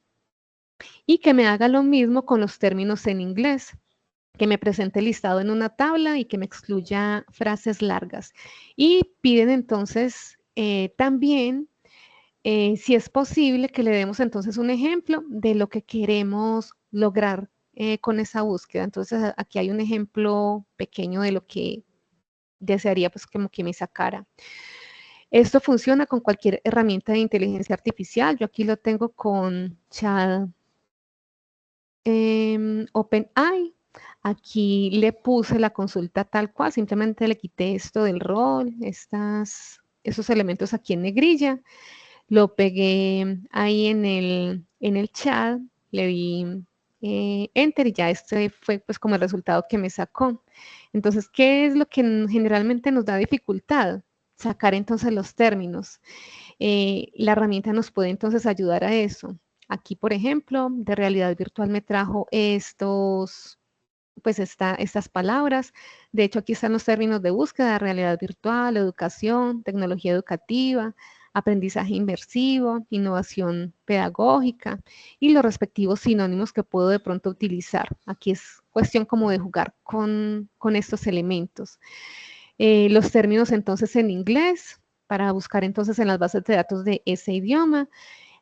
Y que me haga lo mismo con los términos en inglés, que me presente el listado en una tabla y que me excluya frases largas. Y piden entonces también, si es posible, que le demos entonces un ejemplo de lo que queremos lograr con esa búsqueda. Entonces aquí hay un ejemplo pequeño de lo que desearía pues como que me sacara. Esto funciona con cualquier herramienta de inteligencia artificial. Yo aquí lo tengo con Chat OpenAI. Aquí le puse la consulta tal cual, simplemente le quité esto del rol, esos elementos aquí en negrilla, lo pegué ahí en el chat, le di enter y ya este fue pues como el resultado que me sacó. Entonces, ¿qué es lo que generalmente nos da dificultad? Sacar entonces los términos. La herramienta nos puede entonces ayudar a eso. Aquí, por ejemplo, de realidad virtual me trajo pues estas palabras. De hecho, aquí están los términos de búsqueda, realidad virtual, educación, tecnología educativa, aprendizaje inmersivo, innovación pedagógica y los respectivos sinónimos que puedo de pronto utilizar. Aquí es cuestión como de jugar con estos elementos. Los términos entonces en inglés, para buscar entonces en las bases de datos de ese idioma.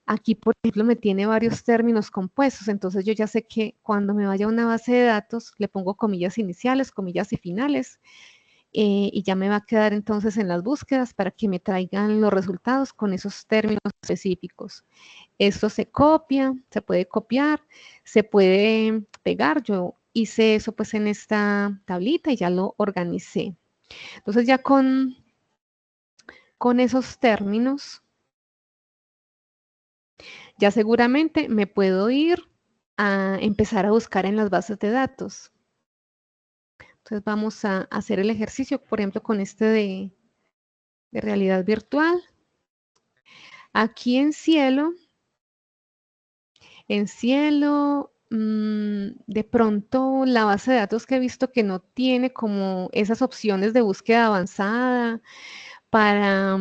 Aquí, por ejemplo, me tiene varios términos compuestos, entonces yo ya sé que cuando me vaya a una base de datos, le pongo comillas iniciales, comillas y finales, y ya me va a quedar entonces en las búsquedas para que me traigan los resultados con esos términos específicos. Esto se copia, se puede copiar, se puede pegar. Yo hice eso pues en esta tablita y ya lo organicé. Entonces ya con esos términos, ya seguramente me puedo ir a empezar a buscar en las bases de datos. Entonces vamos a hacer el ejercicio, por ejemplo, con este de realidad virtual. Aquí en cielo, de pronto la base de datos que he visto que no tiene como esas opciones de búsqueda avanzada para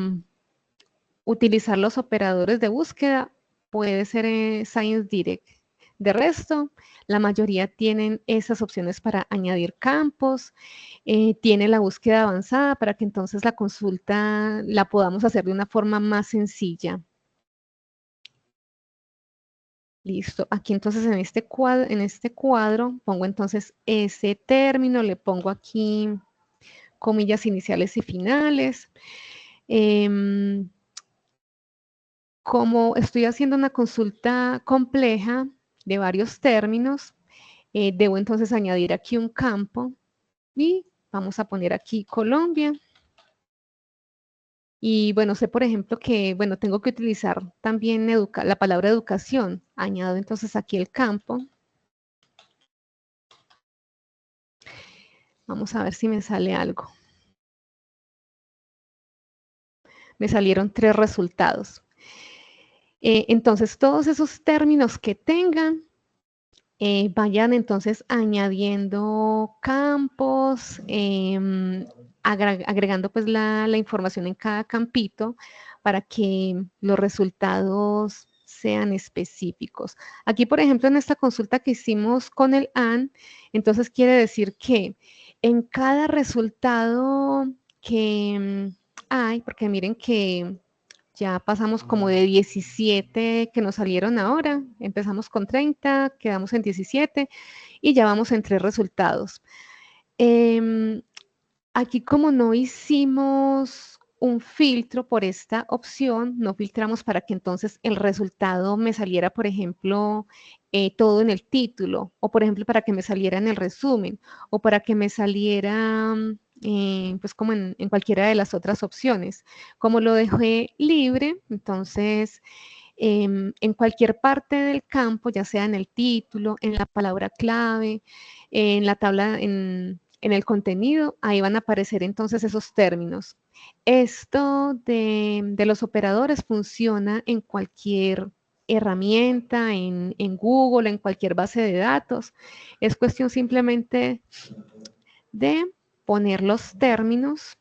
utilizar los operadores de búsqueda, puede ser Science Direct. De resto, la mayoría tienen esas opciones para añadir campos, tiene la búsqueda avanzada para que entonces la consulta la podamos hacer de una forma más sencilla. Listo. Aquí entonces en este cuadro pongo entonces ese término, le pongo aquí comillas iniciales y finales. Como estoy haciendo una consulta compleja de varios términos, debo entonces añadir aquí un campo y vamos a poner aquí Colombia. Y bueno, sé por ejemplo que, bueno, tengo que utilizar también la palabra educación. Añado entonces aquí el campo. Vamos a ver si me sale algo. Me salieron 3 resultados. Entonces, todos esos términos que tengan, vayan entonces añadiendo campos, agregando pues la información en cada campito para que los resultados sean específicos. Aquí, por ejemplo, en esta consulta que hicimos con el AN, entonces quiere decir que en cada resultado que hay, porque miren que ya pasamos como de 17 que nos salieron ahora, empezamos con 30, quedamos en 17 y ya vamos en 3 resultados. Aquí como no hicimos un filtro por esta opción, no filtramos para que entonces el resultado me saliera, por ejemplo, todo en el título, o por ejemplo, para que me saliera en el resumen, o para que me saliera, pues como en cualquiera de las otras opciones. Como lo dejé libre, entonces, en cualquier parte del campo, ya sea en el título, en la palabra clave, en la tabla, en el contenido, ahí van a aparecer entonces esos términos. Esto de los operadores funciona en cualquier herramienta, en Google, en cualquier base de datos. Es cuestión simplemente de poner los términos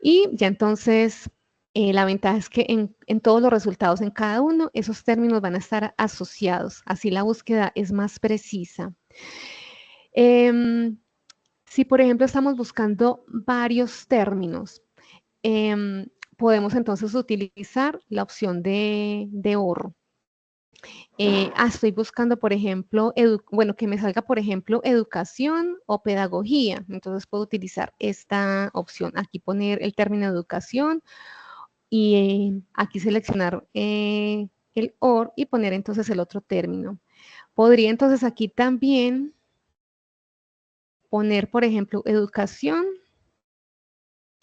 y ya entonces la ventaja es que en todos los resultados, en cada uno, esos términos van a estar asociados. Así la búsqueda es más precisa. Si, por ejemplo, estamos buscando varios términos, podemos entonces utilizar la opción de OR. Estoy buscando, por ejemplo, bueno, que me salga, por ejemplo, educación o pedagogía. Entonces puedo utilizar esta opción. Aquí poner el término educación y aquí seleccionar el OR y poner entonces el otro término. Podría entonces aquí también poner, por ejemplo, educación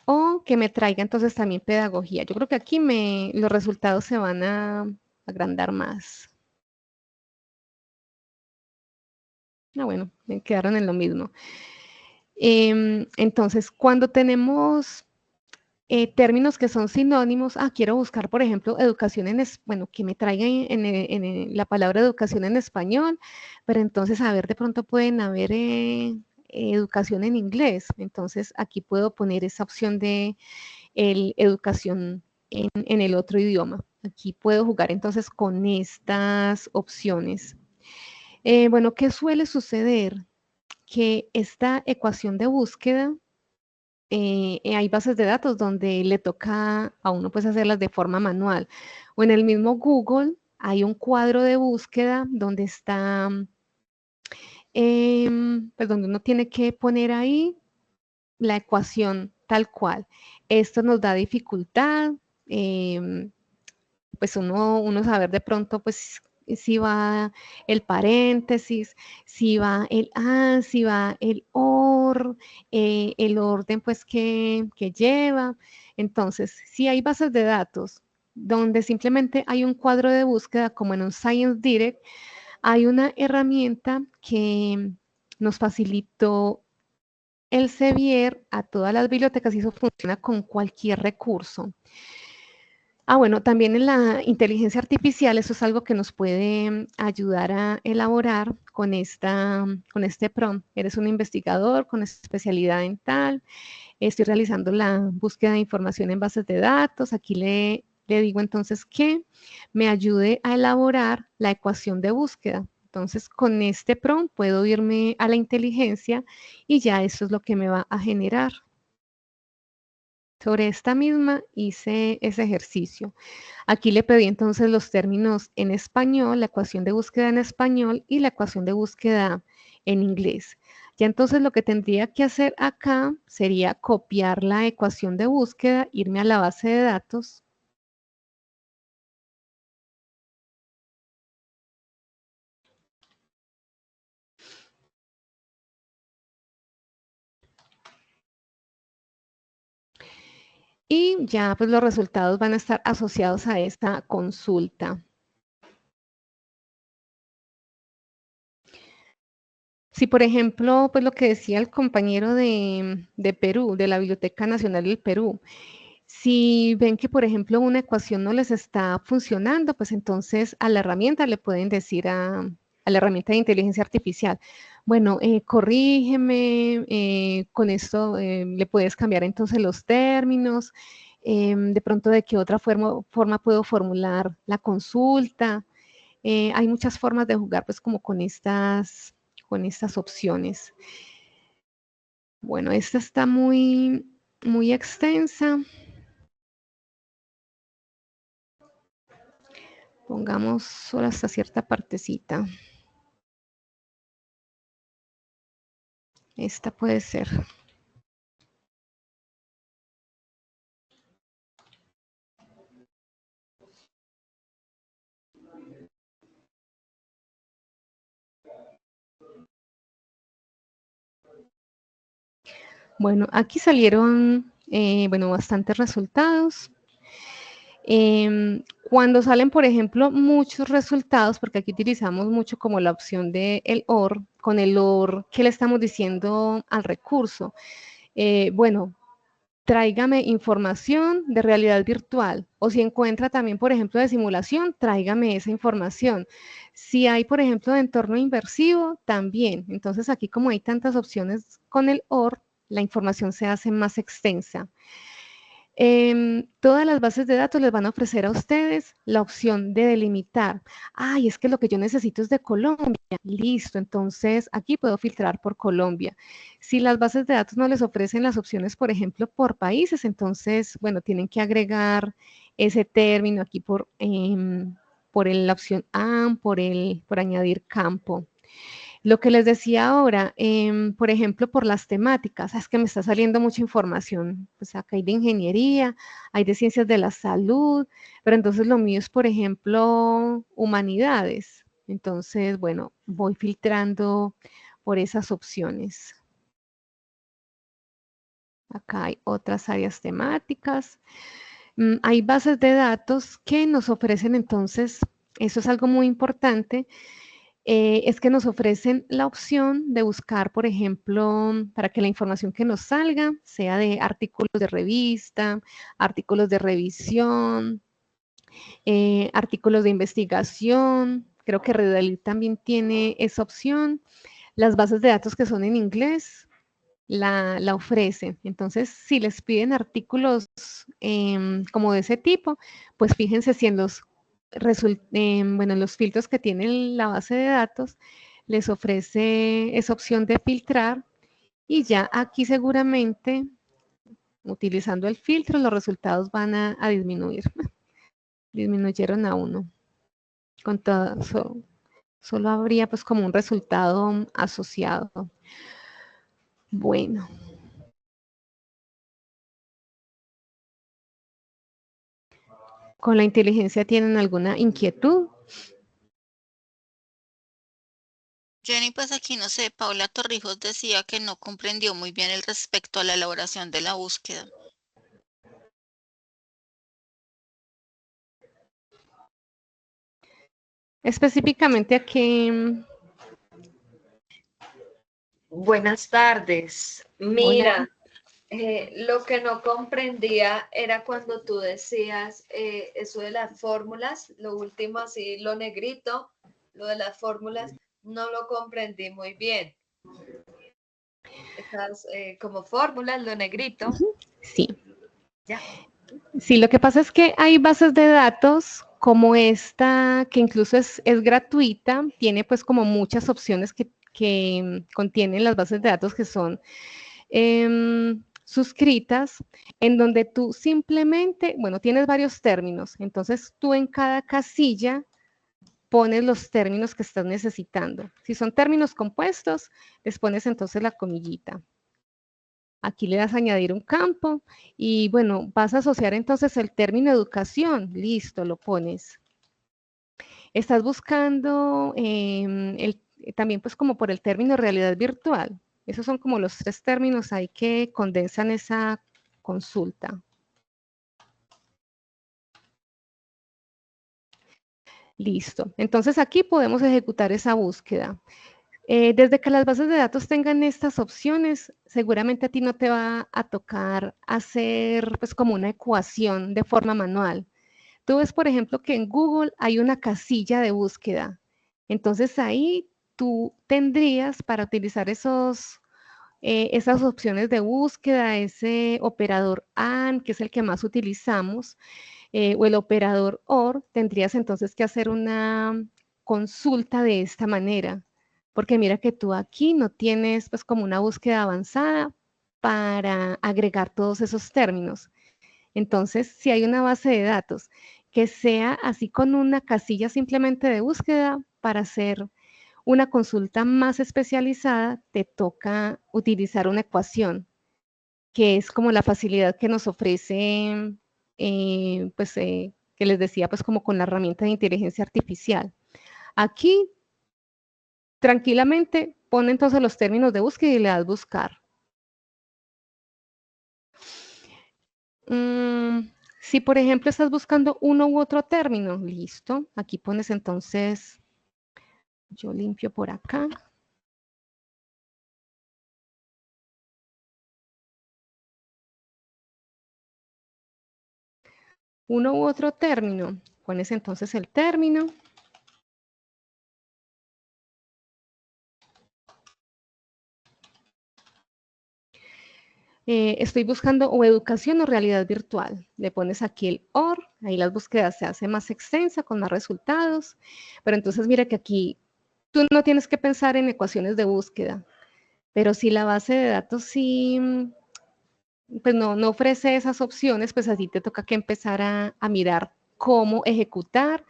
o que me traiga entonces también pedagogía. Yo creo que aquí los resultados se van a agrandar más. Bueno, me quedaron en lo mismo. Entonces, cuando tenemos términos que son sinónimos. Quiero buscar, por ejemplo, educación bueno, que me traiga la palabra educación en español, pero entonces, a ver, de pronto pueden haber educación en inglés. Entonces, aquí puedo poner esa opción de educación en el otro idioma. Aquí puedo jugar entonces con estas opciones. Bueno, ¿qué suele suceder? Que esta ecuación de búsqueda, hay bases de datos donde le toca a uno pues hacerlas de forma manual. O en el mismo Google hay un cuadro de búsqueda donde está, pues donde uno tiene que poner ahí la ecuación tal cual. Esto nos da dificultad, pues uno saber de pronto pues si va el paréntesis, si va el si va el OR, el orden pues que lleva. Entonces, si hay bases de datos donde simplemente hay un cuadro de búsqueda, como en un Science Direct, hay una herramienta que nos facilitó el Sevier a todas las bibliotecas y eso funciona con cualquier recurso. Bueno, también en la inteligencia artificial, eso es algo que nos puede ayudar a elaborar con este prompt. Eres un investigador con especialidad en tal, estoy realizando la búsqueda de información en bases de datos. Aquí le digo entonces que me ayude a elaborar la ecuación de búsqueda. Entonces, con este prompt puedo irme a la inteligencia y ya eso es lo que me va a generar. Sobre esta misma hice ese ejercicio. Aquí le pedí entonces los términos en español, la ecuación de búsqueda en español y la ecuación de búsqueda en inglés. Ya entonces lo que tendría que hacer acá sería copiar la ecuación de búsqueda, irme a la base de datos. Y ya pues los resultados van a estar asociados a esta consulta. Si, por ejemplo, pues lo que decía el compañero de Perú, de la Biblioteca Nacional del Perú, si ven que, por ejemplo, una ecuación no les está funcionando, pues entonces a la herramienta le pueden decir a la herramienta de inteligencia artificial, bueno, corrígeme, con esto le puedes cambiar entonces los términos, de pronto de qué otra forma puedo formular la consulta. Hay muchas formas de jugar pues como con estas opciones. Bueno, esta está muy extensa. Pongamos solo hasta cierta partecita. Esta puede ser. Bueno, aquí salieron, bastantes resultados. Cuando salen, por ejemplo, muchos resultados, porque aquí utilizamos mucho como la opción del OR, con el OR, ¿qué le estamos diciendo al recurso? Bueno, tráigame información de realidad virtual, o si encuentra también, por ejemplo, de simulación, tráigame esa información. Si hay, por ejemplo, de entorno inversivo, también. Entonces, aquí como hay tantas opciones con el OR, la información se hace más extensa. Todas las bases de datos les van a ofrecer a ustedes la opción de delimitar. Es que lo que yo necesito es de Colombia. Listo, entonces aquí puedo filtrar por Colombia. Si las bases de datos no les ofrecen las opciones, por ejemplo, por países, entonces, bueno, tienen que agregar ese término aquí por la opción AM, por añadir campo. Lo que les decía ahora, por ejemplo, por las temáticas, es que me está saliendo mucha información, pues acá hay de ingeniería, hay de ciencias de la salud, pero entonces lo mío es, por ejemplo, humanidades. Entonces, bueno, voy filtrando por esas opciones. Acá hay otras áreas temáticas. Hay bases de datos que nos ofrecen entonces, eso es algo muy importante, es que nos ofrecen la opción de buscar, por ejemplo, para que la información que nos salga sea de artículos de revista, artículos de revisión, artículos de investigación. Creo que Redalit también tiene esa opción. Las bases de datos que son en inglés la ofrecen. Entonces, si les piden artículos como de ese tipo, pues fíjense si en los bueno, en los filtros que tiene la base de datos, les ofrece esa opción de filtrar y ya aquí seguramente, utilizando el filtro, los resultados van a disminuir. Disminuyeron a 1. Con todo, solo habría pues como un resultado asociado. Bueno. ¿Con la inteligencia tienen alguna inquietud? Jenny, pues aquí no sé, Paula Torrijos decía que no comprendió muy bien el respecto a la elaboración de la búsqueda. Específicamente aquí. Buenas tardes. Hola. Mira, lo que no comprendía era cuando tú decías eso de las fórmulas, lo último así, lo negrito, lo de las fórmulas, no lo comprendí muy bien. Esas como fórmulas, lo negrito. Sí. Ya. Sí, lo que pasa es que hay bases de datos como esta, que incluso es gratuita, tiene pues como muchas opciones que contienen las bases de datos que son suscritas, en donde tú simplemente, bueno, tienes varios términos, entonces tú en cada casilla pones los términos que estás necesitando. Si son términos compuestos, les pones entonces la comillita. Aquí le das a añadir un campo y bueno, vas a asociar entonces el término educación, listo, lo pones. Estás buscando también pues como por el término realidad virtual. Esos son como los 3 términos ahí que condensan esa consulta. Listo. Entonces aquí podemos ejecutar esa búsqueda. Desde que las bases de datos tengan estas opciones, seguramente a ti no te va a tocar hacer pues como una ecuación de forma manual. Tú ves, por ejemplo, que en Google hay una casilla de búsqueda. Entonces ahí tú tendrías para utilizar esas opciones de búsqueda, ese operador AND, que es el que más utilizamos, o el operador OR, tendrías entonces que hacer una consulta de esta manera, porque mira que tú aquí no tienes pues como una búsqueda avanzada para agregar todos esos términos. Entonces, si hay una base de datos que sea así con una casilla simplemente de búsqueda para hacer una consulta más especializada, te toca utilizar una ecuación, que es como la facilidad que nos ofrece, que les decía, pues como con la herramienta de inteligencia artificial. Aquí, tranquilamente, pone entonces los términos de búsqueda y le das buscar. Si, por ejemplo, estás buscando uno u otro término, listo. Aquí pones entonces, yo limpio por acá. Uno u otro término, pones entonces el término. Estoy buscando o educación o realidad virtual. Le pones aquí el OR, ahí las búsquedas se hace más extensa con más resultados, pero entonces mira que aquí tú no tienes que pensar en ecuaciones de búsqueda, pero si la base de datos sí, pues no ofrece esas opciones, pues así te toca que empezar a mirar cómo ejecutar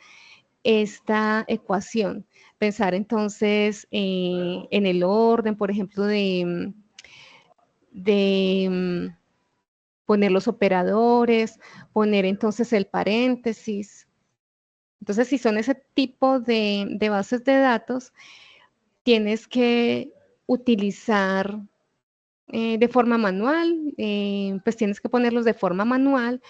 esta ecuación. Pensar entonces en el orden, por ejemplo, de poner los operadores, poner entonces el paréntesis. Entonces, si son ese tipo de bases de datos, tienes que utilizar de forma manual, pues tienes que ponerlos de forma manual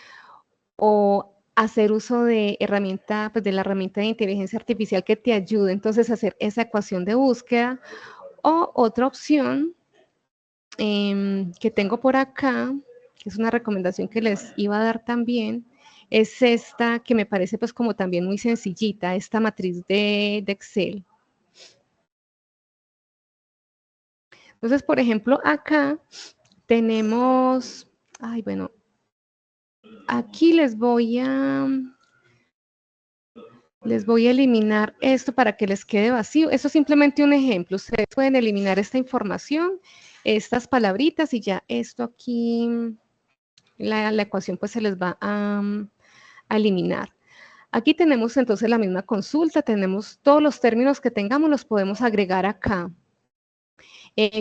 o hacer uso de herramienta, pues de la herramienta de inteligencia artificial que te ayude entonces a hacer esa ecuación de búsqueda. O otra opción que tengo por acá, que es una recomendación que les iba a dar también, es esta que me parece pues como también muy sencillita, esta matriz de Excel. Entonces, por ejemplo, acá tenemos, ay, bueno, aquí les voy a eliminar esto para que les quede vacío. Eso es simplemente un ejemplo. Ustedes pueden eliminar esta información, estas palabritas y ya esto aquí, la ecuación pues se les va a eliminar. Aquí tenemos entonces la misma consulta, tenemos todos los términos que tengamos, los podemos agregar acá.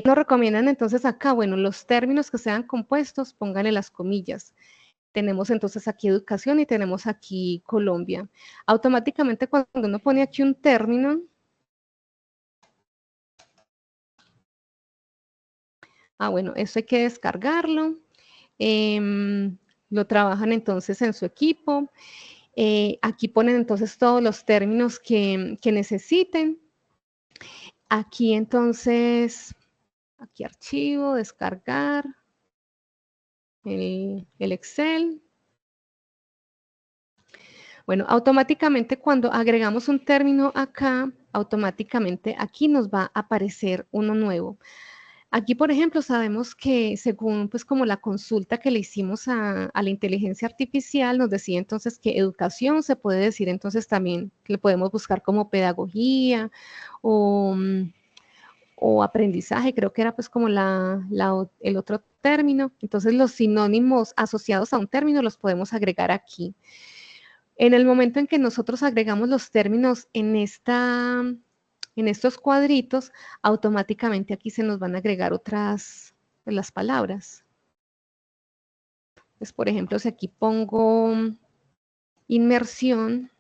Nos recomiendan entonces acá, bueno, los términos que sean compuestos, pónganle las comillas. Tenemos entonces aquí educación y tenemos aquí Colombia. Automáticamente cuando uno pone aquí un término, bueno, eso hay que descargarlo. Lo trabajan entonces en su equipo. Aquí ponen entonces todos los términos que necesiten. Aquí entonces, aquí archivo, descargar, el Excel. Bueno, automáticamente cuando agregamos un término acá, automáticamente aquí nos va a aparecer uno nuevo. Aquí, por ejemplo, sabemos que según pues como la consulta que le hicimos a la inteligencia artificial, nos decía entonces que educación se puede decir entonces también, que le podemos buscar como pedagogía o aprendizaje, creo que era pues como el otro término. Entonces los sinónimos asociados a un término los podemos agregar aquí. En el momento en que nosotros agregamos los términos en estos cuadritos, automáticamente aquí se nos van a agregar otras de las palabras. Pues, por ejemplo, si aquí pongo inmersión,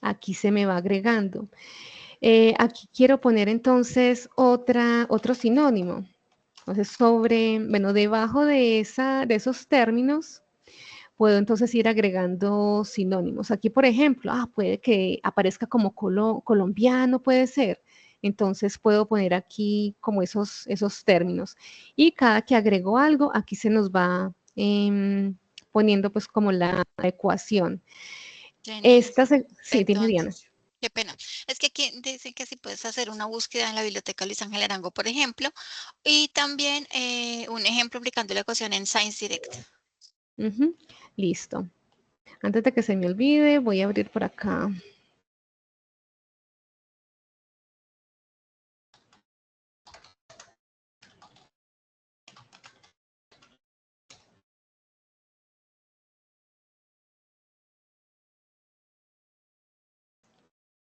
aquí se me va agregando. Aquí quiero poner entonces otro sinónimo. Entonces, debajo de esos términos, puedo entonces ir agregando sinónimos. Aquí, por ejemplo, puede que aparezca como colombiano, puede ser. Entonces, puedo poner aquí como esos términos. Y cada que agrego algo, aquí se nos va poniendo pues como la ecuación. Jenny, Sí, dime, perdón, Diana. qué pena. Es que aquí dicen que si puedes hacer una búsqueda en la Biblioteca Luis Ángel Arango, por ejemplo, y también un ejemplo aplicando la ecuación en Science Direct. Listo. Antes de que se me olvide, voy a abrir por acá.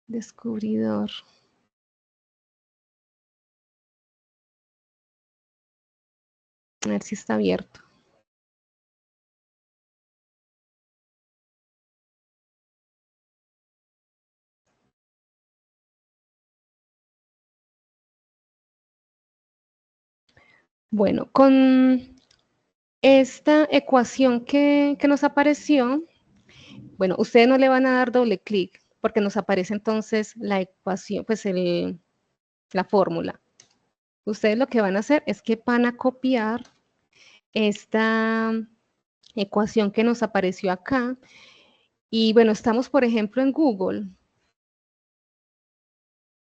Descubridor. A ver si está abierto. Bueno, con esta ecuación que nos apareció, bueno, ustedes no le van a dar doble clic porque nos aparece entonces la ecuación, pues la fórmula. Ustedes lo que van a hacer es que van a copiar esta ecuación que nos apareció acá. Y bueno, estamos, por ejemplo, en Google.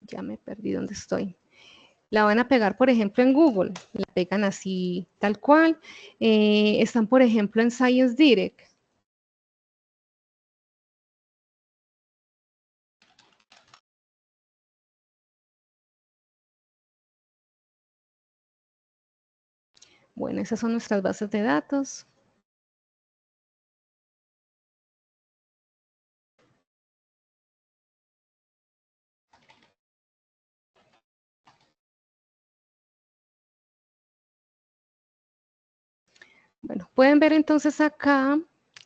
Ya me perdí dónde estoy. La van a pegar, por ejemplo, en Google. La pegan así, tal cual. Están, por ejemplo, en Science Direct. Bueno, esas son nuestras bases de datos. Bueno, pueden ver entonces acá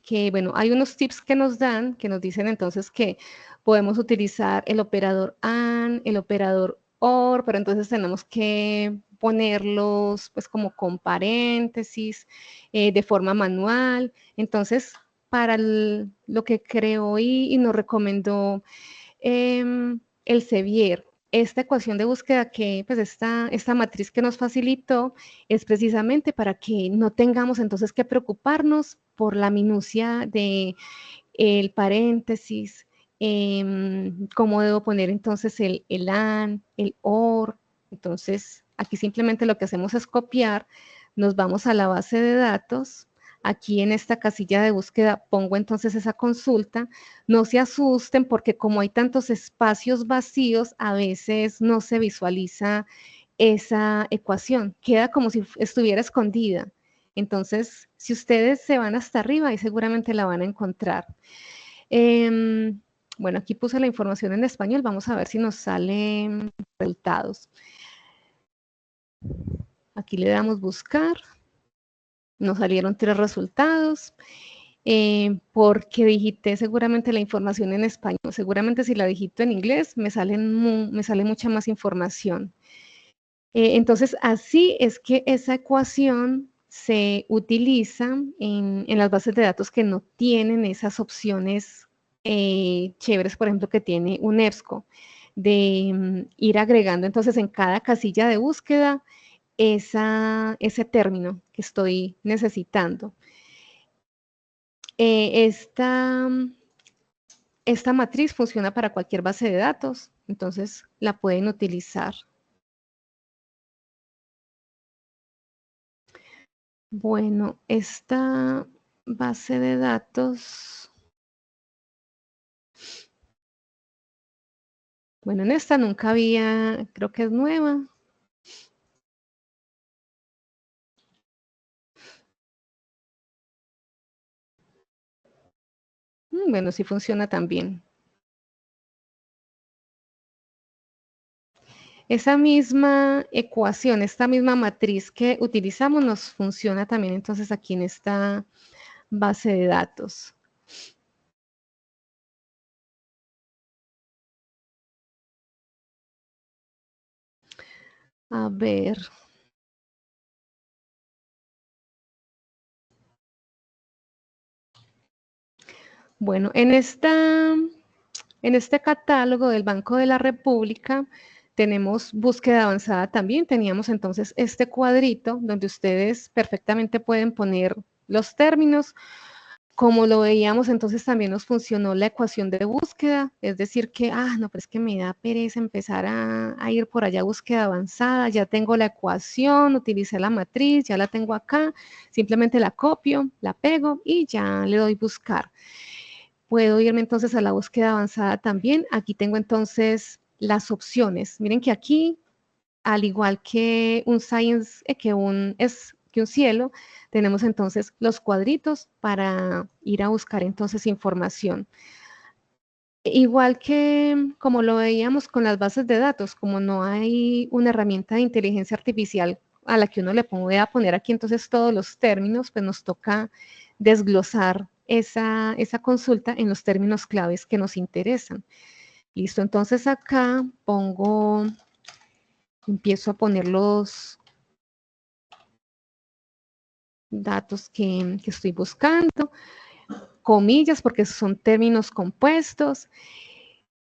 que, bueno, hay unos tips que nos dan, que nos dicen entonces que podemos utilizar el operador AND, el operador OR, pero entonces tenemos que ponerlos pues como con paréntesis, de forma manual. Entonces, para lo que creó y nos recomendó el Sevier, esta ecuación de búsqueda que, pues esta matriz que nos facilitó es precisamente para que no tengamos entonces que preocuparnos por la minucia de el paréntesis, cómo debo poner entonces el AN, el OR. Entonces, aquí simplemente lo que hacemos es copiar, nos vamos a la base de datos, aquí en esta casilla de búsqueda pongo entonces esa consulta. No se asusten porque como hay tantos espacios vacíos, a veces no se visualiza esa ecuación, queda como si estuviera escondida. Entonces, si ustedes se van hasta arriba, ahí seguramente la van a encontrar. Bueno, aquí puse la información en español, vamos a ver si nos salen resultados. Aquí le damos buscar. Nos salieron 3 resultados, porque digité seguramente la información en español. Seguramente si la digito en inglés me sale mucha más información. Entonces, así es que esa ecuación se utiliza en las bases de datos que no tienen esas opciones chéveres, por ejemplo, que tiene un EBSCO, de ir agregando entonces en cada casilla de búsqueda ese término que estoy necesitando. Esta matriz funciona para cualquier base de datos, entonces la pueden utilizar. Bueno, esta base de datos, bueno, en esta nunca había, creo que es nueva. Bueno, sí funciona también. Esa misma ecuación, esta misma matriz que utilizamos nos funciona también entonces aquí en esta base de datos. A ver. Bueno, en este catálogo del Banco de la República tenemos búsqueda avanzada también. Teníamos entonces este cuadrito donde ustedes perfectamente pueden poner los términos. Como lo veíamos, entonces también nos funcionó la ecuación de búsqueda, es decir que, no, pero es que me da pereza empezar a ir por allá a búsqueda avanzada, ya tengo la ecuación, utilicé la matriz, ya la tengo acá, simplemente la copio, la pego y ya le doy buscar. Puedo irme entonces a la búsqueda avanzada también. Aquí tengo entonces las opciones. Miren que aquí, al igual que un science, que un cielo, tenemos entonces los cuadritos para ir a buscar entonces información. Igual que como lo veíamos con las bases de datos, como no hay una herramienta de inteligencia artificial a la que uno le pueda poner aquí entonces todos los términos, pues nos toca desglosar esa consulta en los términos claves que nos interesan. Listo, entonces acá empiezo a poner los datos que estoy buscando, comillas porque son términos compuestos.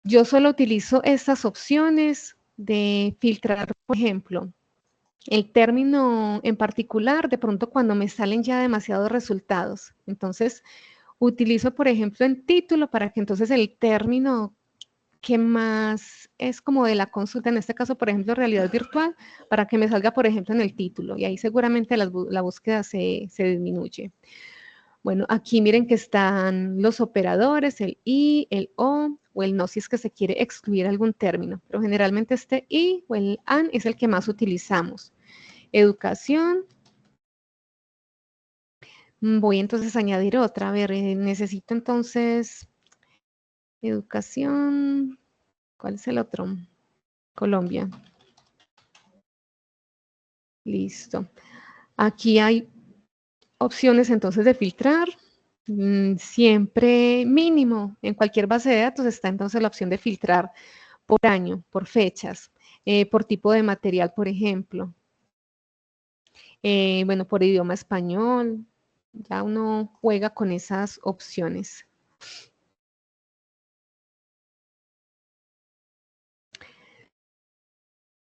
Yo solo utilizo estas opciones de filtrar, por ejemplo, el término en particular, de pronto cuando me salen ya demasiados resultados. Entonces, utilizo, por ejemplo, en título para que entonces el término que más es como de la consulta, en este caso, por ejemplo, realidad virtual, para que me salga, por ejemplo, en el título. Y ahí seguramente la búsqueda se disminuye. Bueno, aquí miren que están los operadores, el y, el o el no, si es que se quiere excluir algún término. Pero generalmente este y o el an es el que más utilizamos. Educación. Voy entonces a añadir otra. A ver, necesito entonces educación. ¿Cuál es el otro? Colombia. Listo. Aquí hay opciones entonces de filtrar. Siempre mínimo. En cualquier base de datos está entonces la opción de filtrar por año, por fechas, por tipo de material, por ejemplo. Bueno, por idioma español, ya uno juega con esas opciones.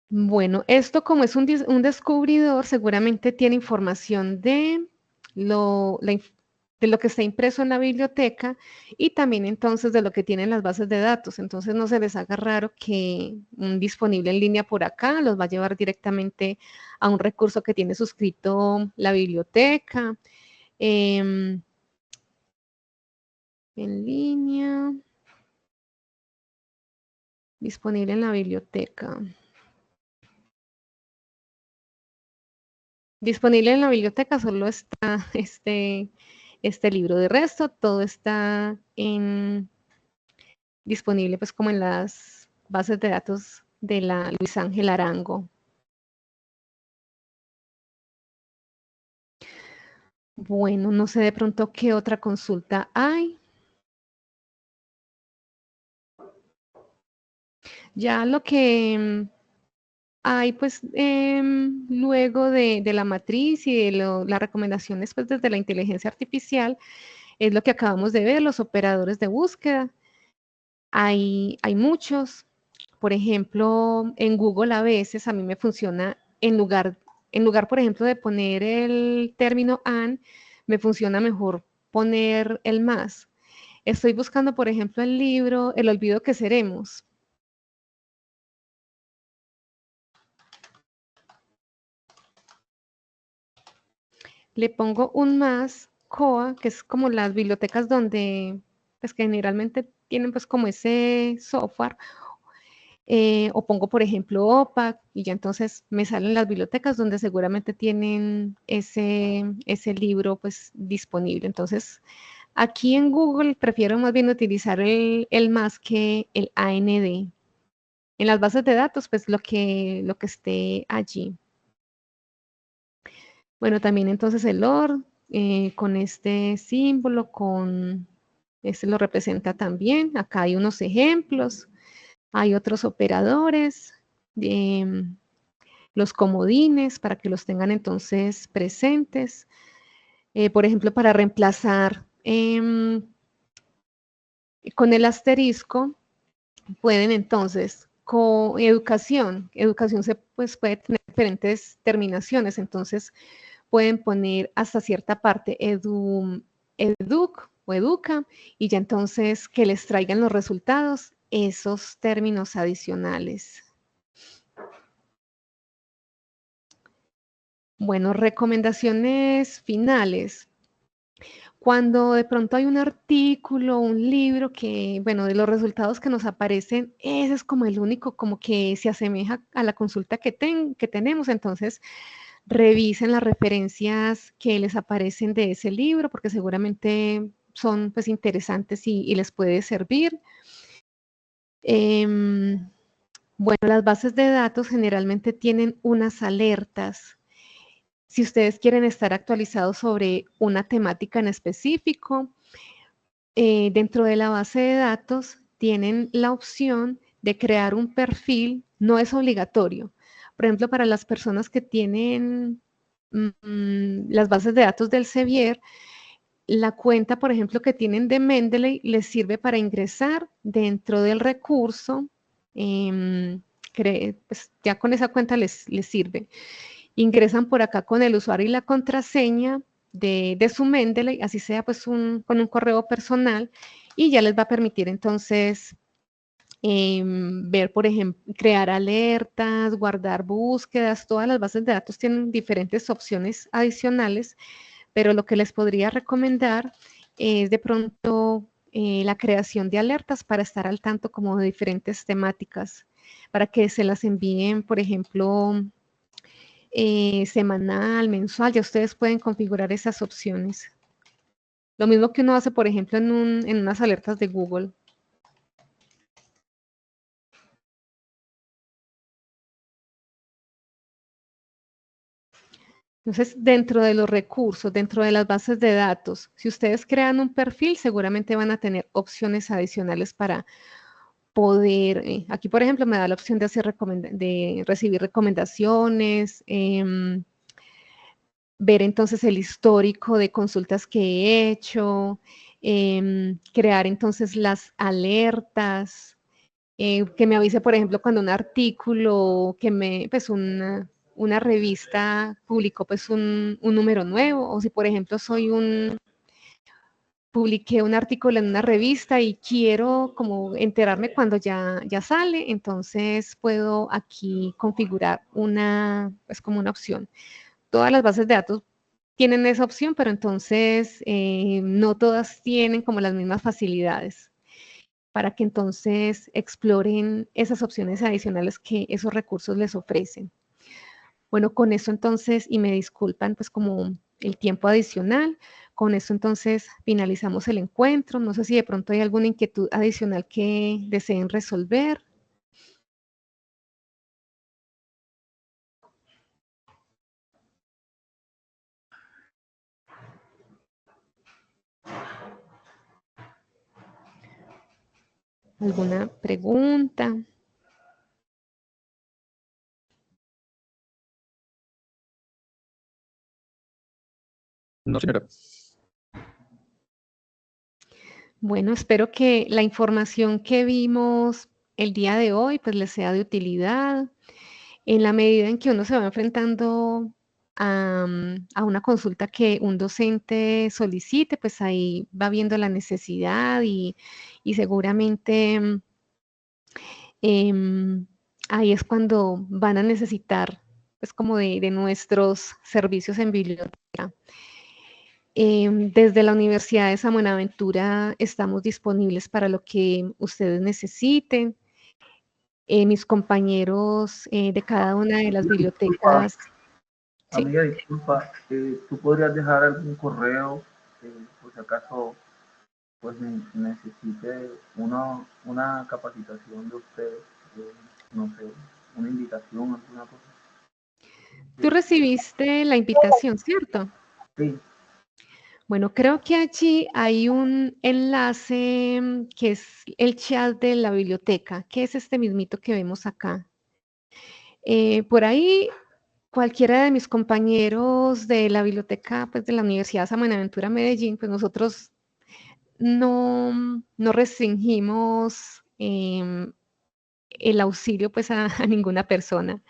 Bueno, esto como es un descubridor, seguramente tiene información de de lo que está impreso en la biblioteca y también entonces de lo que tienen las bases de datos. Entonces no se les haga raro que un disponible en línea por acá los va a llevar directamente a un recurso que tiene suscrito la biblioteca. En línea, disponible en la biblioteca. Disponible en la biblioteca solo está este libro. De resto, todo está disponible pues como en las bases de datos de la Luis Ángel Arango. Bueno, no sé de pronto qué otra consulta hay. Ya lo que hay pues luego de la matriz y de las recomendaciones pues desde la inteligencia artificial es lo que acabamos de ver, los operadores de búsqueda. Hay muchos. Por ejemplo, en Google a veces a mí me funciona en lugar, por ejemplo, de poner el término and, me funciona mejor poner el más. Estoy buscando, por ejemplo, el libro El olvido que seremos. Le pongo un más COA, que es como las bibliotecas donde, pues que generalmente tienen pues como ese software, o pongo, por ejemplo, OPAC, y ya entonces me salen las bibliotecas donde seguramente tienen ese libro pues disponible. Entonces, aquí en Google prefiero más bien utilizar el más que el AND. En las bases de datos, pues lo que esté allí. Bueno, también entonces el OR, con este símbolo, este lo representa también. Acá hay unos ejemplos. Hay otros operadores, los comodines, para que los tengan entonces presentes. Por ejemplo, para reemplazar con el asterisco, pueden entonces, con educación pues, puede tener diferentes terminaciones, entonces pueden poner hasta cierta parte educ o educa, y ya entonces que les traigan los resultados esos términos adicionales. Bueno, recomendaciones finales. Cuando de pronto hay un artículo, un libro que, bueno, de los resultados que nos aparecen, ese es como el único, como que se asemeja a la consulta que tenemos. Entonces, revisen las referencias que les aparecen de ese libro, porque seguramente son pues interesantes y les puede servir. Bueno, las bases de datos generalmente tienen unas alertas. Si ustedes quieren estar actualizados sobre una temática en específico, dentro de la base de datos tienen la opción de crear un perfil, no es obligatorio. Por ejemplo, para las personas que tienen las bases de datos del Sevier, la cuenta, por ejemplo, que tienen de Mendeley les sirve para ingresar dentro del recurso. Pues ya con esa cuenta les sirve. Ingresan por acá con el usuario y la contraseña de su Mendeley, así sea pues con un correo personal, y ya les va a permitir entonces ver, por ejemplo, crear alertas, guardar búsquedas. Todas las bases de datos tienen diferentes opciones adicionales, pero lo que les podría recomendar es de pronto la creación de alertas para estar al tanto como de diferentes temáticas, para que se las envíen, por ejemplo, semanal, mensual. Ya ustedes pueden configurar esas opciones. Lo mismo que uno hace, por ejemplo, en unas alertas de Google. Entonces, dentro de los recursos, dentro de las bases de datos, si ustedes crean un perfil, seguramente van a tener opciones adicionales para poder, aquí por ejemplo me da la opción de recibir recomendaciones, ver entonces el histórico de consultas que he hecho, crear entonces las alertas, que me avise, por ejemplo, cuando un artículo, pues una revista publicó pues un número nuevo, o si por ejemplo publiqué un artículo en una revista y quiero como enterarme cuando ya sale, entonces puedo aquí configurar pues como una opción. Todas las bases de datos tienen esa opción, pero entonces no todas tienen como las mismas facilidades para que entonces exploren esas opciones adicionales que esos recursos les ofrecen. Bueno, con eso entonces, y me disculpan pues como el tiempo adicional, con eso entonces finalizamos el encuentro. No sé si de pronto hay alguna inquietud adicional que deseen resolver. ¿Alguna pregunta? No, señora. Bueno, espero que la información que vimos el día de hoy pues les sea de utilidad. En la medida en que uno se va enfrentando a una consulta que un docente solicite, pues ahí va viendo la necesidad y seguramente em, ahí es cuando van a necesitar pues como de nuestros servicios en biblioteca. Desde la Universidad de San Buenaventura estamos disponibles para lo que ustedes necesiten. Mis compañeros de cada una de las Disculpa, bibliotecas. Sí, amiga, disculpa, ¿tú podrías dejar algún correo, por si acaso, pues necesite una capacitación de usted, no sé, una invitación, alguna cosa? tú recibiste la invitación, ¿cierto? Sí, Bueno, creo que allí hay un enlace que es el chat de la biblioteca, que es este mismito que vemos acá. Por ahí, cualquiera de mis compañeros de la biblioteca, pues de la Universidad San Buenaventura Medellín, pues nosotros no restringimos el auxilio pues a ninguna persona.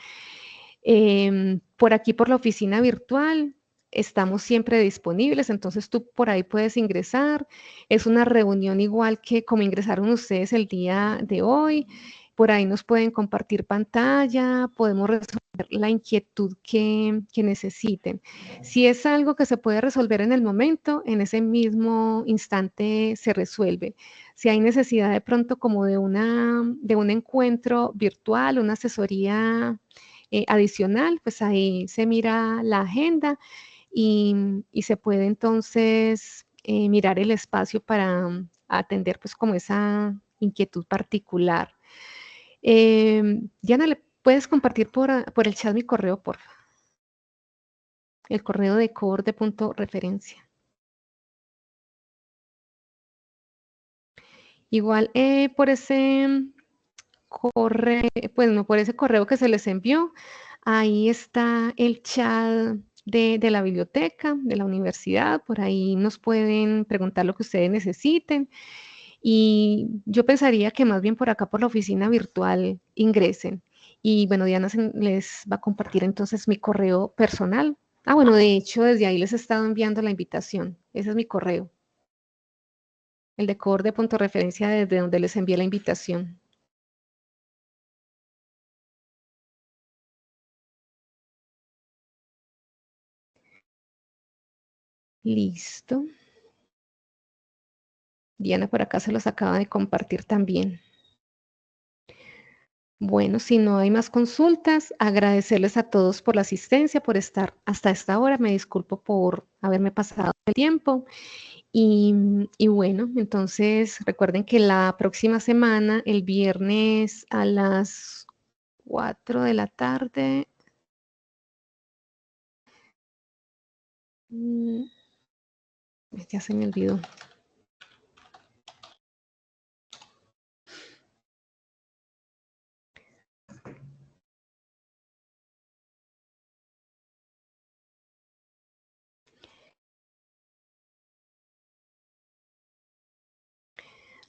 Por aquí, por la oficina virtual, estamos siempre disponibles, entonces tú por ahí puedes ingresar. Es una reunión igual que como ingresaron ustedes el día de hoy. Por ahí nos pueden compartir pantalla, podemos resolver la inquietud que necesiten. Si es algo que se puede resolver en el momento, en ese mismo instante se resuelve. Si hay necesidad de pronto como de un encuentro virtual, una asesoría adicional, pues ahí se mira la agenda y se puede entonces mirar el espacio para atender pues como esa inquietud particular. Diana, ¿le puedes compartir por el chat mi correo, por favor? El correo de coorde.referencia. Igual por ese correo, pues no, por ese correo que se les envió, ahí está el chat de la biblioteca, de la universidad, por ahí nos pueden preguntar lo que ustedes necesiten. Y yo pensaría que más bien por acá, por la oficina virtual, ingresen. Y bueno, Diana les va a compartir entonces mi correo personal. Ah, bueno, de hecho, desde ahí les he estado enviando la invitación. Ese es mi correo. El de coorde.referencia desde donde les envié la invitación. Listo. Diana por acá se los acaba de compartir también. Bueno, si no hay más consultas, agradecerles a todos por la asistencia, por estar hasta esta hora. Me disculpo por haberme pasado el tiempo. Y bueno, entonces recuerden que la próxima semana, el viernes a las 4 de la tarde, ya se me olvidó.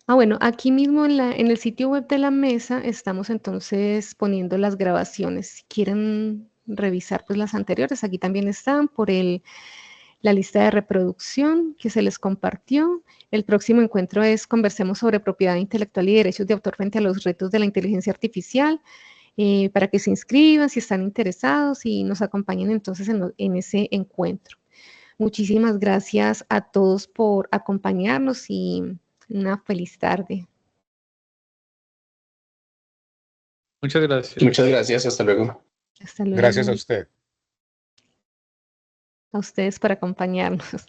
Bueno, aquí mismo en el sitio web de la mesa estamos entonces poniendo las grabaciones. Si quieren revisar pues las anteriores, aquí también están por la lista de reproducción que se les compartió. El próximo encuentro es Conversemos sobre propiedad intelectual y derechos de autor frente a los retos de la inteligencia artificial, para que se inscriban si están interesados y nos acompañen entonces en ese encuentro. Muchísimas gracias a todos por acompañarnos y una feliz tarde. Muchas gracias. Muchas gracias, hasta luego. Hasta luego. Gracias a usted. A ustedes por acompañarnos.